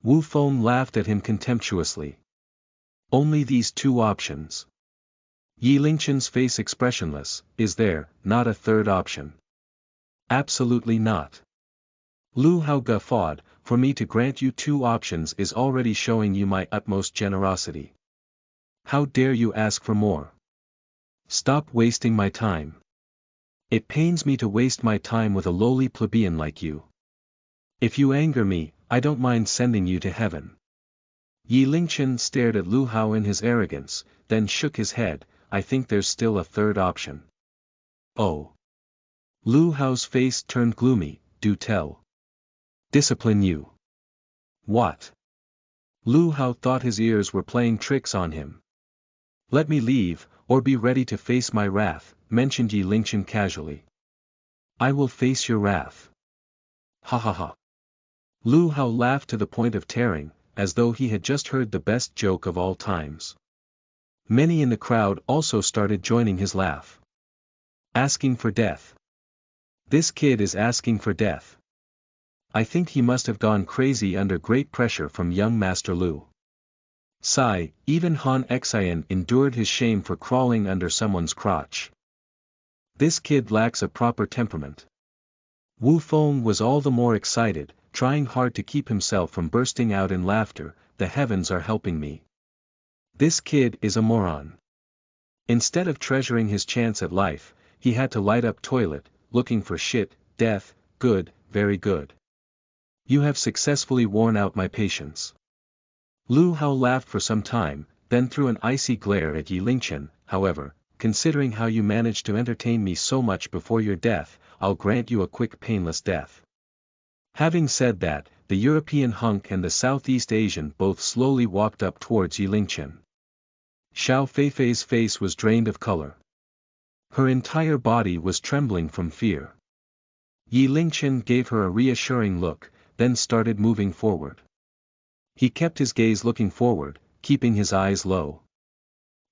Wu Feng laughed at him contemptuously. Only these two options. Yi Lingchen's face expressionless. Is there not a third option? Absolutely not. Lu Hao guffawed. For me to grant you two options is already showing you my utmost generosity. How dare you ask for more? Stop wasting my time. It pains me to waste my time with a lowly plebeian like you. If you anger me, I don't mind sending you to heaven. Yi Lingchen stared at Lu Hao in his arrogance, then shook his head. I think there's still a third option. Oh. Lu Hao's face turned gloomy. Do tell. Discipline you. What? Lu Hao thought his ears were playing tricks on him. Let me leave, or be ready to face my wrath, mentioned Yi Lingchen casually. I will face your wrath. Ha ha ha. Lu Hao laughed to the point of tearing, as though he had just heard the best joke of all times. Many in the crowd also started joining his laugh. Asking for death. This kid is asking for death. I think he must have gone crazy under great pressure from young Master Lu. Sigh, even Han Xian endured his shame for crawling under someone's crotch. This kid lacks a proper temperament. Wu Feng was all the more excited, trying hard to keep himself from bursting out in laughter. The heavens are helping me. This kid is a moron. Instead of treasuring his chance at life, he had to light up toilet, looking for shit, death. Good, very good. You have successfully worn out my patience. Lu Hao laughed for some time, then threw an icy glare at Yi Lingchen. However, considering how you managed to entertain me so much before your death, I'll grant you a quick painless death. Having said that, the European hunk and the Southeast Asian both slowly walked up towards Yi Lingchen. Xiao Feifei's face was drained of color. Her entire body was trembling from fear. Yi Lingchen gave her a reassuring look, then started moving forward. He kept his gaze looking forward, keeping his eyes low.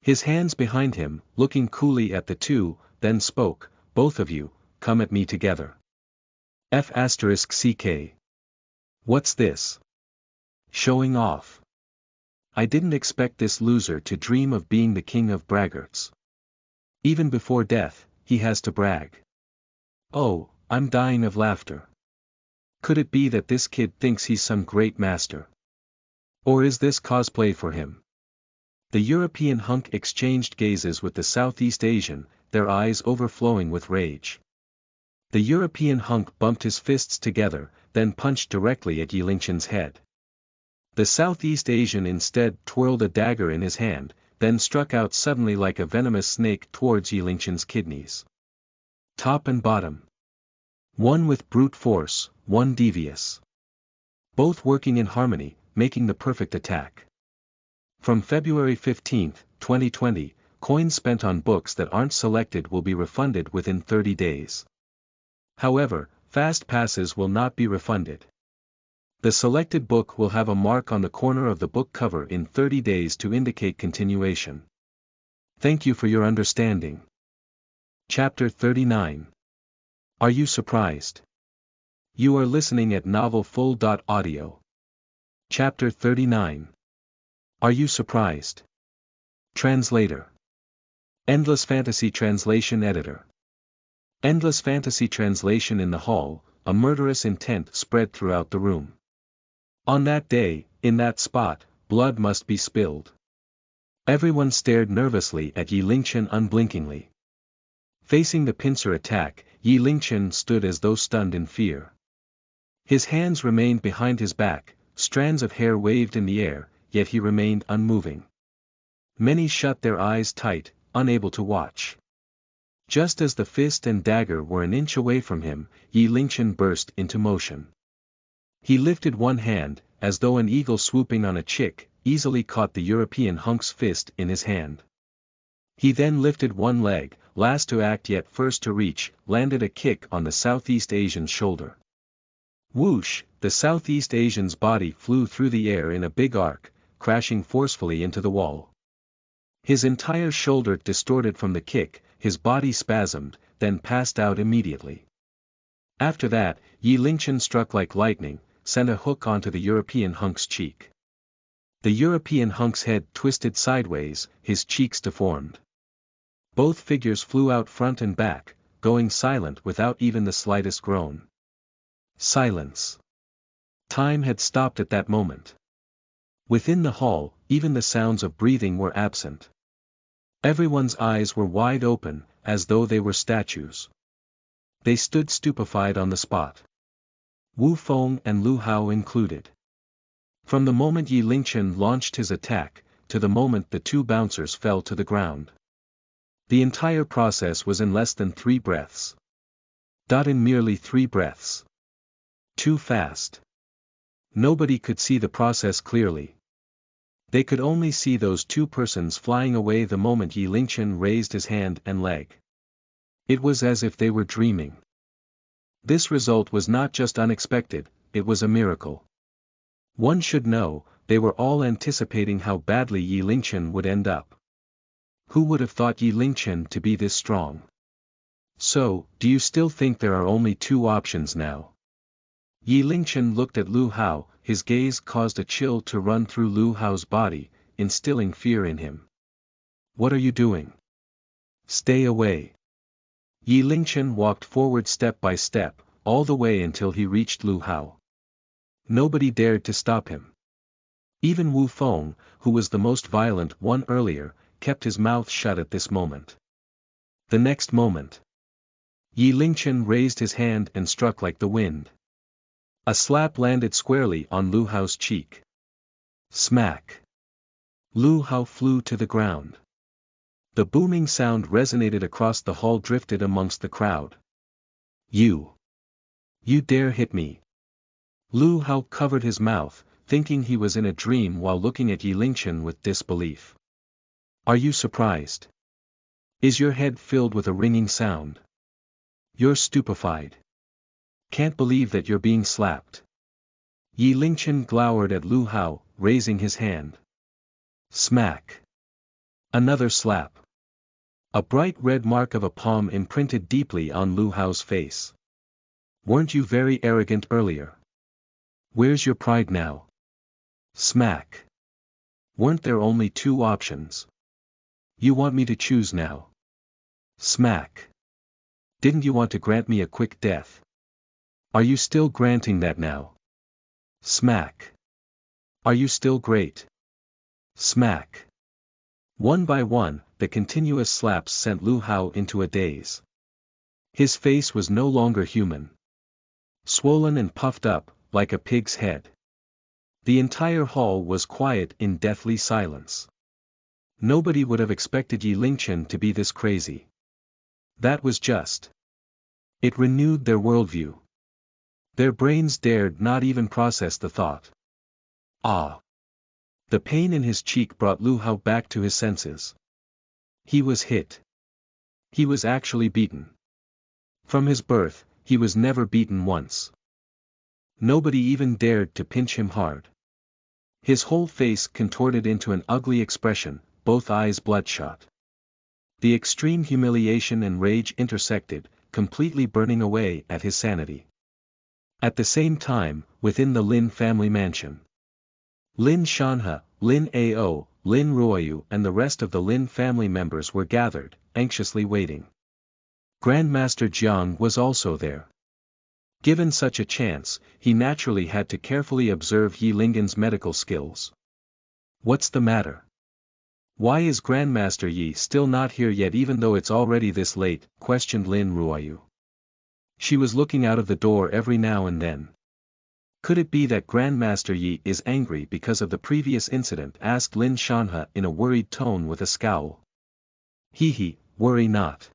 His hands behind him, looking coolly at the two, then spoke, both of you, come at me together. F***CK. What's this? Showing off. I didn't expect this loser to dream of being the king of braggarts. Even before death, he has to brag. Oh, I'm dying of laughter. Could it be that this kid thinks he's some great master? Or is this cosplay for him? The European hunk exchanged gazes with the Southeast Asian, their eyes overflowing with rage. The European hunk bumped his fists together, then punched directly at Yi Lingchen's head. The Southeast Asian instead twirled a dagger in his hand, then struck out suddenly like a venomous snake towards Yi Lingchen's kidneys. Top and bottom. One with brute force, one devious. Both working in harmony, making the perfect attack. From February 15, 2020, coins spent on books that aren't selected will be refunded within 30 days. However, fast passes will not be refunded. The selected book will have a mark on the corner of the book cover in 30 days to indicate continuation. Thank you for your understanding. Chapter 39. Are you surprised? You are listening at novelfull.audio. Chapter 39. Are you surprised? Translator. Endless Fantasy Translation Editor. Endless Fantasy Translation. In the hall, a murderous intent spread throughout the room. On that day, in that spot, blood must be spilled. Everyone stared nervously at Yi Lingchen unblinkingly. Facing the pincer attack, Yi Lingchen stood as though stunned in fear. His hands remained behind his back, strands of hair waved in the air, yet he remained unmoving. Many shut their eyes tight, unable to watch. Just as the fist and dagger were an inch away from him, Yi Lingchen burst into motion. He lifted one hand, as though an eagle swooping on a chick, easily caught the European hunk's fist in his hand. He then lifted one leg, last to act yet first to reach, landed a kick on the Southeast Asian's shoulder. Whoosh, the Southeast Asian's body flew through the air in a big arc, crashing forcefully into the wall. His entire shoulder distorted from the kick, his body spasmed, then passed out immediately. After that, Yi Lingchen struck like lightning, sent a hook onto the European hunk's cheek. The European hunk's head twisted sideways, his cheeks deformed. Both figures flew out front and back, going silent without even the slightest groan. Silence. Time had stopped at that moment. Within the hall, even the sounds of breathing were absent. Everyone's eyes were wide open, as though they were statues. They stood stupefied on the spot. Wu Feng and Lu Hao included. From the moment Yi Lingchen launched his attack, to the moment the two bouncers fell to the ground. The entire process was in less than 3 breaths. In merely 3 breaths. Too fast. Nobody could see the process clearly. They could only see those two persons flying away the moment Yi Lingchen raised his hand and leg. It was as if they were dreaming. This result was not just unexpected, it was a miracle. One should know, they were all anticipating how badly Yi Lingchen would end up. Who would have thought Yi Lingchen to be this strong? So, do you still think there are only 2 options now? Yi Lingchen looked at Lu Hao, his gaze caused a chill to run through Lu Hao's body. instilling fear in him. What are you doing? Stay away. Yi Lingchen walked forward step by step, all the way until he reached Lu Hao. Nobody dared to stop him. Even Wu Feng, who was the most violent one earlier, kept his mouth shut at this moment. The next moment, Yi Lingchen raised his hand and struck like the wind. A slap landed squarely on Lu Hao's cheek. Smack! Lu Hao flew to the ground. The booming sound resonated across the hall, drifted amongst the crowd. You dare hit me! Lu Hao covered his mouth, thinking he was in a dream while looking at Yi Lingchen with disbelief. Are you surprised? Is your head filled with a ringing sound? You're stupefied. Can't believe that you're being slapped. Yi Lingchen glowered at Lu Hao, raising his hand. Smack! Another slap. A bright red mark of a palm imprinted deeply on Lu Hao's face. Weren't you very arrogant earlier? Where's your pride now? Smack! Weren't there only two options? You want me to choose now? Smack! Didn't you want to grant me a quick death? Are you still granting that now? Smack! Are you still great? Smack! One by one, the continuous slaps sent Lu Hao into a daze. His face was no longer human. Swollen and puffed up, like a pig's head. The entire hall was quiet in deathly silence. Nobody would have expected Yi Lingchen to be this crazy. That was just. It renewed their worldview. Their brains dared not even process the thought. Ah! The pain in his cheek brought Lu Hao back to his senses. He was hit. He was actually beaten. From his birth, he was never beaten once. Nobody even dared to pinch him hard. His whole face contorted into an ugly expression, both eyes bloodshot. The extreme humiliation and rage intersected, completely burning away at his sanity. At the same time, within the Lin family mansion, Lin Shanhe, Lin Ao, Lin Ruoyu and the rest of the Lin family members were gathered, anxiously waiting. Grandmaster Jiang was also there. Given such a chance, he naturally had to carefully observe Yi Linggen's medical skills. What's the matter? Why is Grandmaster Yi still not here yet even though it's already this late? Questioned Lin Ruoyu. She was looking out of the door every now and then. Could it be that Grandmaster Yi is angry because of the previous incident? Asked Lin Shanhe in a worried tone with a scowl. He, worry not.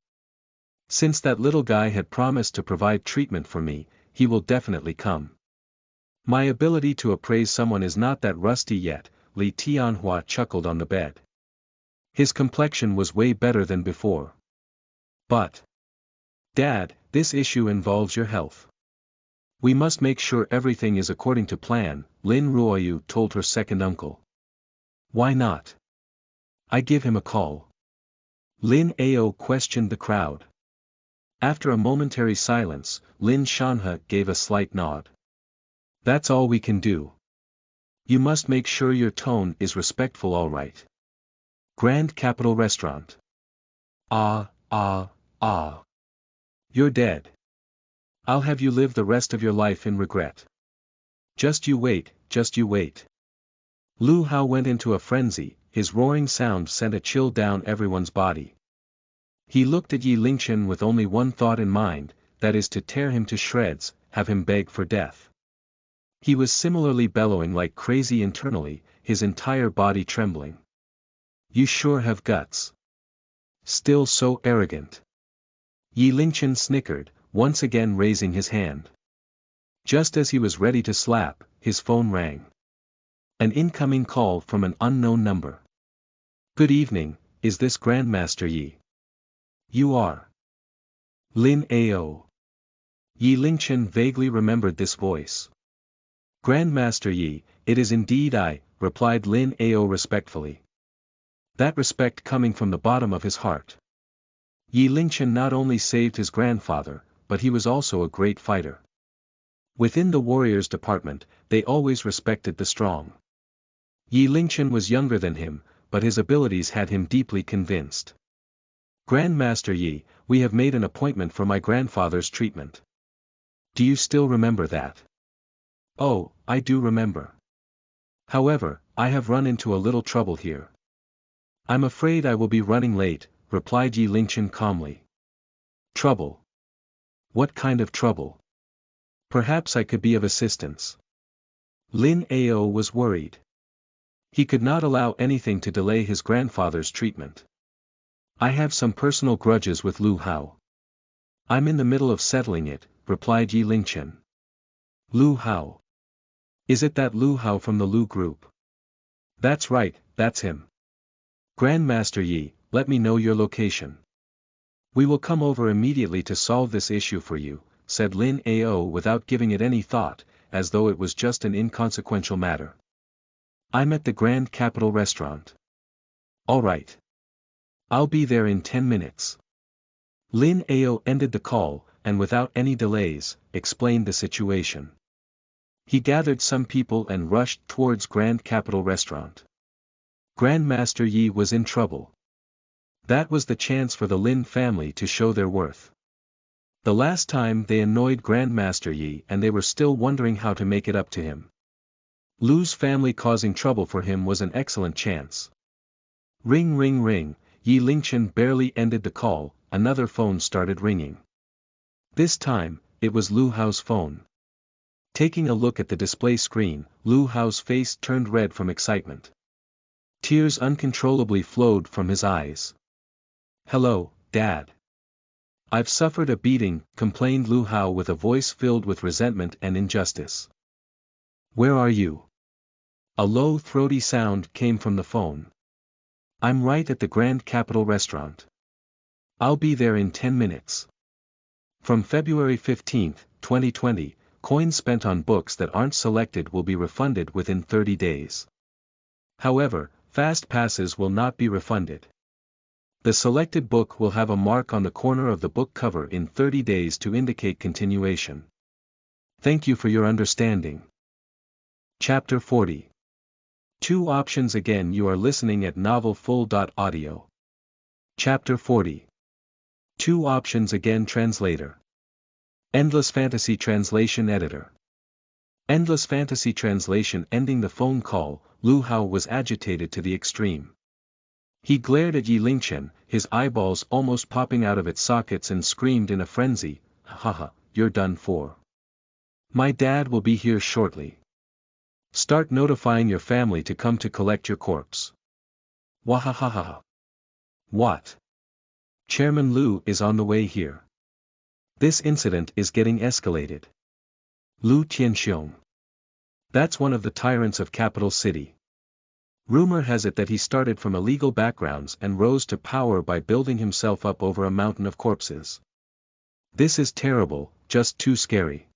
Since that little guy had promised to provide treatment for me, he will definitely come. My ability to appraise someone is not that rusty yet. Li Tianhua chuckled on the bed. His complexion was way better than before. But, Dad, this issue involves your health. We must make sure everything is according to plan, Lin Ruoyu told her second uncle. Why not? I give him a call. Lin Ao questioned the crowd. After a momentary silence, Lin Shanhe gave a slight nod. That's all we can do. You must make sure your tone is respectful, all right. Grand Capital Restaurant. Ah. You're dead. I'll have you live the rest of your life in regret. Just you wait. Lu Hao went into a frenzy, his roaring sound sent a chill down everyone's body. He looked at Yi Lingchen with only one thought in mind, that is to tear him to shreds, have him beg for death. He was similarly bellowing like crazy internally, his entire body trembling. You sure have guts. Still so arrogant. Yi Lingchen snickered, once again raising his hand. Just as he was ready to slap, his phone rang. An incoming call from an unknown number. Good evening, is this Grandmaster Yi? You are. Lin Ao. Yi Lingchen vaguely remembered this voice. Grandmaster Yi, it is indeed I, replied Lin Ao respectfully. That respect coming from the bottom of his heart. Yi Lingchen not only saved his grandfather, but he was also a great fighter. Within the warriors department, they always respected the strong. Yi Lingchen was younger than him, but his abilities had him deeply convinced. Grandmaster Yi, we have made an appointment for my grandfather's treatment. Do you still remember that? Oh, I do remember. However, I have run into a little trouble here. I'm afraid I will be running late, replied Yi Lingchen calmly. Trouble? What kind of trouble? Perhaps I could be of assistance. Lin Ao was worried. He could not allow anything to delay his grandfather's treatment. I have some personal grudges with Lu Hao. I'm in the middle of settling it, replied Yi Lingchen. Lu Hao. Is it that Lu Hao from the Lu group? That's right, that's him. Grandmaster Yi, let me know your location. We will come over immediately to solve this issue for you, said Lin Ao without giving it any thought, as though it was just an inconsequential matter. I'm at the Grand Capital Restaurant. All right. I'll be there in 10 minutes. Lin Ao ended the call, and without any delays, explained the situation. He gathered some people and rushed towards Grand Capital Restaurant. Grandmaster Yi was in trouble. That was the chance for the Lin family to show their worth. The last time they annoyed Grandmaster Yi and they were still wondering how to make it up to him. Lu's family causing trouble for him was an excellent chance. Ring ring ring, Yi Lingchen barely ended the call, another phone started ringing. This time, it was Lu Hao's phone. Taking a look at the display screen, Lu Hao's face turned red from excitement. Tears uncontrollably flowed from his eyes. Hello, Dad. I've suffered a beating, complained Lu Hao with a voice filled with resentment and injustice. Where are you? A low throaty sound came from the phone. I'm right at the Grand Capital Restaurant. I'll be there in 10 minutes. From February 15, 2020, coins spent on books that aren't selected will be refunded within 30 days. However, fast passes will not be refunded. The selected book will have a mark on the corner of the book cover in 30 days to indicate continuation. Thank you for your understanding. Chapter 40. Two options again. You are listening at novelfull.audio. Chapter 40. Two options again. Translator. Endless Fantasy Translation Editor. Endless Fantasy Translation. Ending the phone call, Lu Hao was agitated to the extreme. He glared at Yi Lingchen, his eyeballs almost popping out of its sockets, and screamed in a frenzy, "Haha, you're done for. My dad will be here shortly. Start notifying your family to come to collect your corpse." Wahahaha. What? Chairman Lu is on the way here. This incident is getting escalated. Lu Tianxiong. That's one of the tyrants of Capital City. Rumor has it that he started from illegal backgrounds and rose to power by building himself up over a mountain of corpses. This is terrible, just too scary.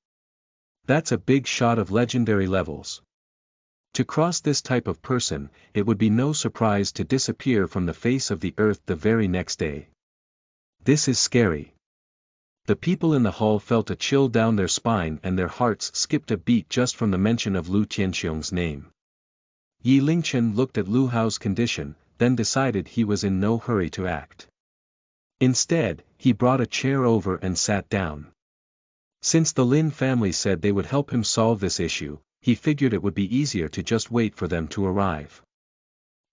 That's a big shot of legendary levels. To cross this type of person, it would be no surprise to disappear from the face of the earth the very next day. This is scary. The people in the hall felt a chill down their spine and their hearts skipped a beat just from the mention of Lu Tianxiong's name. Yi Lingchen looked at Lu Hao's condition, then decided he was in no hurry to act. Instead, he brought a chair over and sat down. Since the Lin family said they would help him solve this issue, he figured it would be easier to just wait for them to arrive.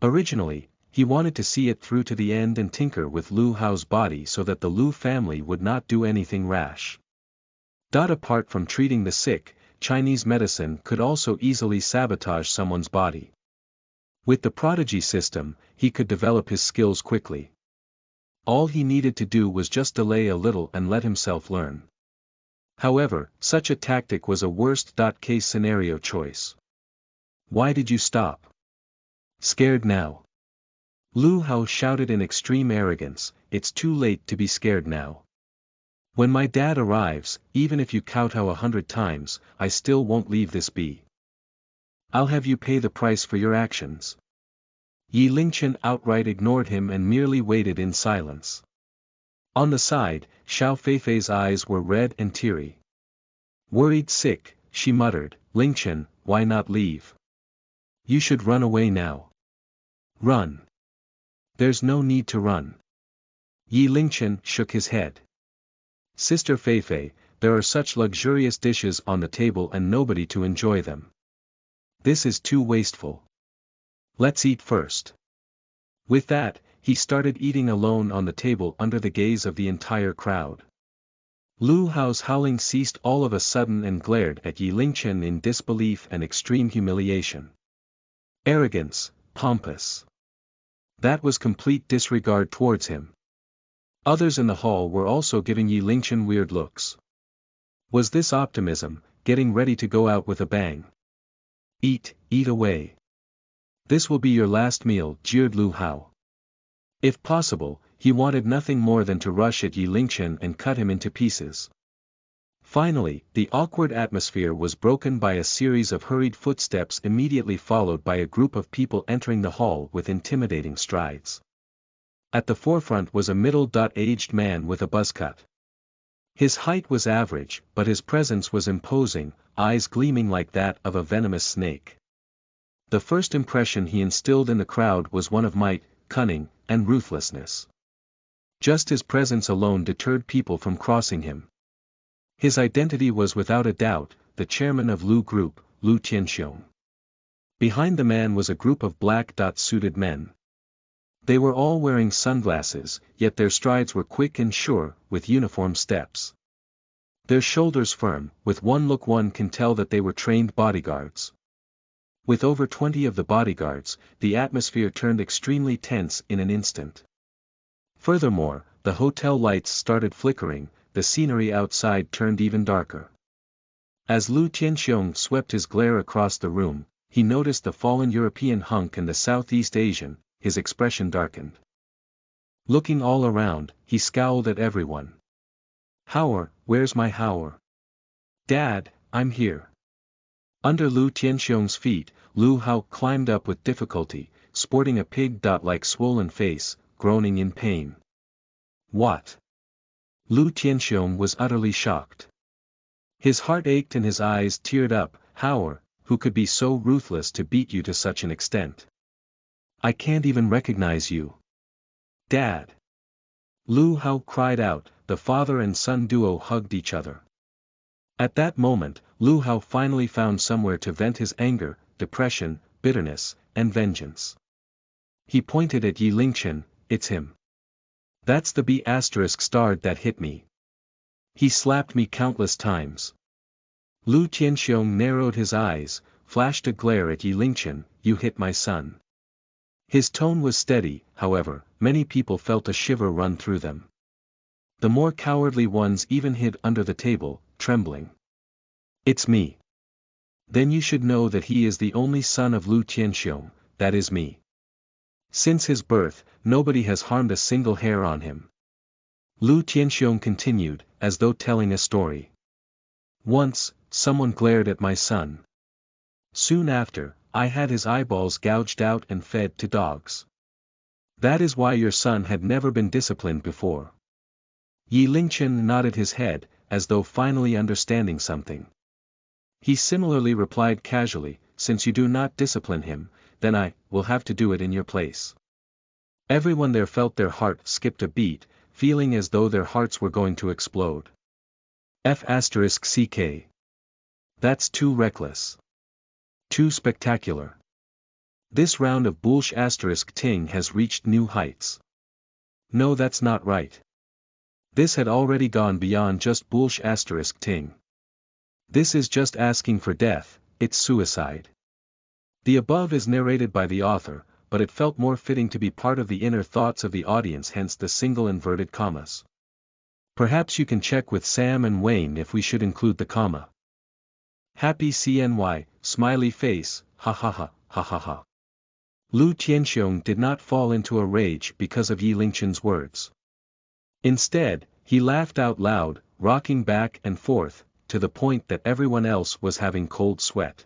Originally, he wanted to see it through to the end and tinker with Lu Hao's body so that the Lu family would not do anything rash. Apart from treating the sick, Chinese medicine could also easily sabotage someone's body. With the prodigy system, he could develop his skills quickly. All he needed to do was just delay a little and let himself learn. However, such a tactic was a worst-case scenario choice. Why did you stop? Scared now? Lu Hao shouted in extreme arrogance, it's too late to be scared now. When my dad arrives, even if you kowtow 100 times, I still won't leave this be. I'll have you pay the price for your actions. Yi Lingchen outright ignored him and merely waited in silence. On the side, Xiao Feifei's eyes were red and teary. Worried sick, she muttered, Lingchen, why not leave? You should run away now. Run. There's no need to run. Yi Lingchen shook his head. Sister Feifei, there are such luxurious dishes on the table and nobody to enjoy them. This is too wasteful. Let's eat first. With that, he started eating alone on the table under the gaze of the entire crowd. Lu Hao's howling ceased all of a sudden and glared at Yi Lingchen in disbelief and extreme humiliation. Arrogance, pompous. That was complete disregard towards him. Others in the hall were also giving Yi Lingchen weird looks. Was this optimism, getting ready to go out with a bang? Eat away. This will be your last meal, jeered Lu Hao. If possible, he wanted nothing more than to rush at Yi Lingchen and cut him into pieces. Finally, the awkward atmosphere was broken by a series of hurried footsteps immediately followed by a group of people entering the hall with intimidating strides. At the forefront was a middle-aged man with a buzz cut. His height was average, but his presence was imposing, eyes gleaming like that of a venomous snake. The first impression he instilled in the crowd was one of might, cunning, and ruthlessness. Just his presence alone deterred people from crossing him. His identity was without a doubt, the chairman of Lu Group, Lu Tianxiong. Behind the man was a group of black-suited men. They were all wearing sunglasses, yet their strides were quick and sure, with uniform steps. Their shoulders firm, with one look one can tell that they were trained bodyguards. With over 20 of the bodyguards, the atmosphere turned extremely tense in an instant. Furthermore, the hotel lights started flickering, the scenery outside turned even darker. As Lu Tianxiong swept his glare across the room, he noticed the fallen European hunk and the Southeast Asian, his expression darkened. Looking all around, he scowled at everyone. Hauer, where's my Hauer? Dad, I'm here. Under Lu Tianxiong's feet, Lu Hao climbed up with difficulty, sporting a pig-like swollen face, groaning in pain. What? Lu Tianxiong was utterly shocked. His heart ached and his eyes teared up. Hauer, who could be so ruthless to beat you to such an extent? I can't even recognize you. Dad! Lu Hao cried out. The father and son duo hugged each other. At that moment, Lu Hao finally found somewhere to vent his anger, depression, bitterness, and vengeance. He pointed at Yi Lingchen. It's him. That's the B** that hit me. He slapped me countless times. Lu Tianxiong narrowed his eyes, flashed a glare at Yi Lingchen. You hit my son. His tone was steady, however, many people felt a shiver run through them. The more cowardly ones even hid under the table, trembling. It's me. Then you should know that he is the only son of Lu Tianxiong, that is me. Since his birth, nobody has harmed a single hair on him. Lu Tianxiong continued, as though telling a story. Once, someone glared at my son. Soon after, I had his eyeballs gouged out and fed to dogs. That is why your son had never been disciplined before. Yi Lingchen nodded his head, as though finally understanding something. He similarly replied casually, since you do not discipline him, then I will have to do it in your place. Everyone there felt their heart skipped a beat, feeling as though their hearts were going to explode. F***ck. That's too reckless. Too spectacular. This round of bullsh**ting has reached new heights. No, that's not right. This had already gone beyond just bullsh**ting. This is just asking for death, it's suicide. The above is narrated by the author, but it felt more fitting to be part of the inner thoughts of the audience, hence the single inverted commas. Perhaps you can check with Sam and Wayne if we should include the comma. Happy CNY, smiley face, ha ha ha, ha ha ha. Lu Tianxiong did not fall into a rage because of Yi Lingchen's words. Instead, he laughed out loud, rocking back and forth, to the point that everyone else was having cold sweat.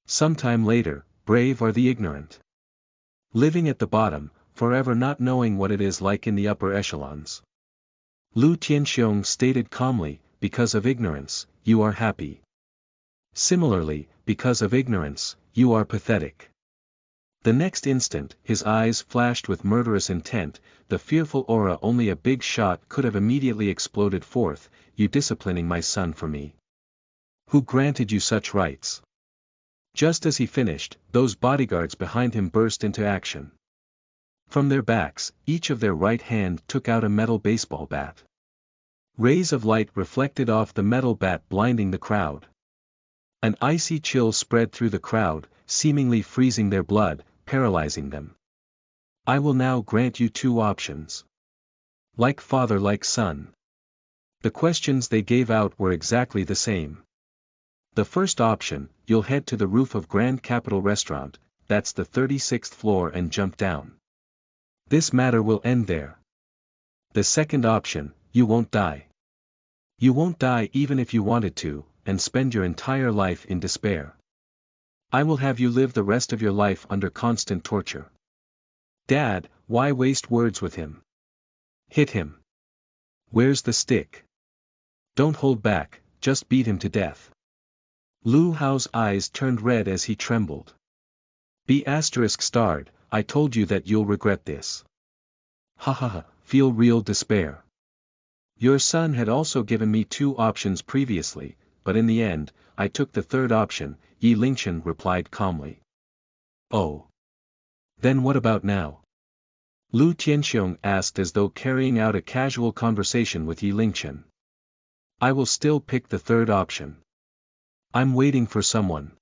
Sometime later, brave are the ignorant. Living at the bottom, forever not knowing what it is like in the upper echelons. Lu Tianxiong stated calmly, because of ignorance, you are happy. Similarly, because of ignorance, you are pathetic. The next instant, his eyes flashed with murderous intent, the fearful aura only a big shot could have immediately exploded forth, you disciplining my son for me. Who granted you such rights? Just as he finished, those bodyguards behind him burst into action. From their backs, each of their right hand took out a metal baseball bat. Rays of light reflected off the metal bat, blinding the crowd. An icy chill spread through the crowd, seemingly freezing their blood, paralyzing them. I will now grant you two options. Like father, like son. The questions they gave out were exactly the same. The first option, you'll head to the roof of Grand Capital Restaurant, that's the 36th floor, and jump down. This matter will end there. The second option, you won't die. You won't die even if you wanted to, and spend your entire life in despair. I will have you live the rest of your life under constant torture. Dad, why waste words with him? Hit him. Where's the stick? Don't hold back, just beat him to death. Lu Hao's eyes turned red as he trembled. B****, I told you that you'll regret this. Ha ha ha, feel real despair. Your son had also given me two options previously, but in the end, I took the third option, Yi Lingchen replied calmly. Oh. Then what about now? Lu Tianxiong asked as though carrying out a casual conversation with Yi Lingchen. I will still pick the third option. I'm waiting for someone.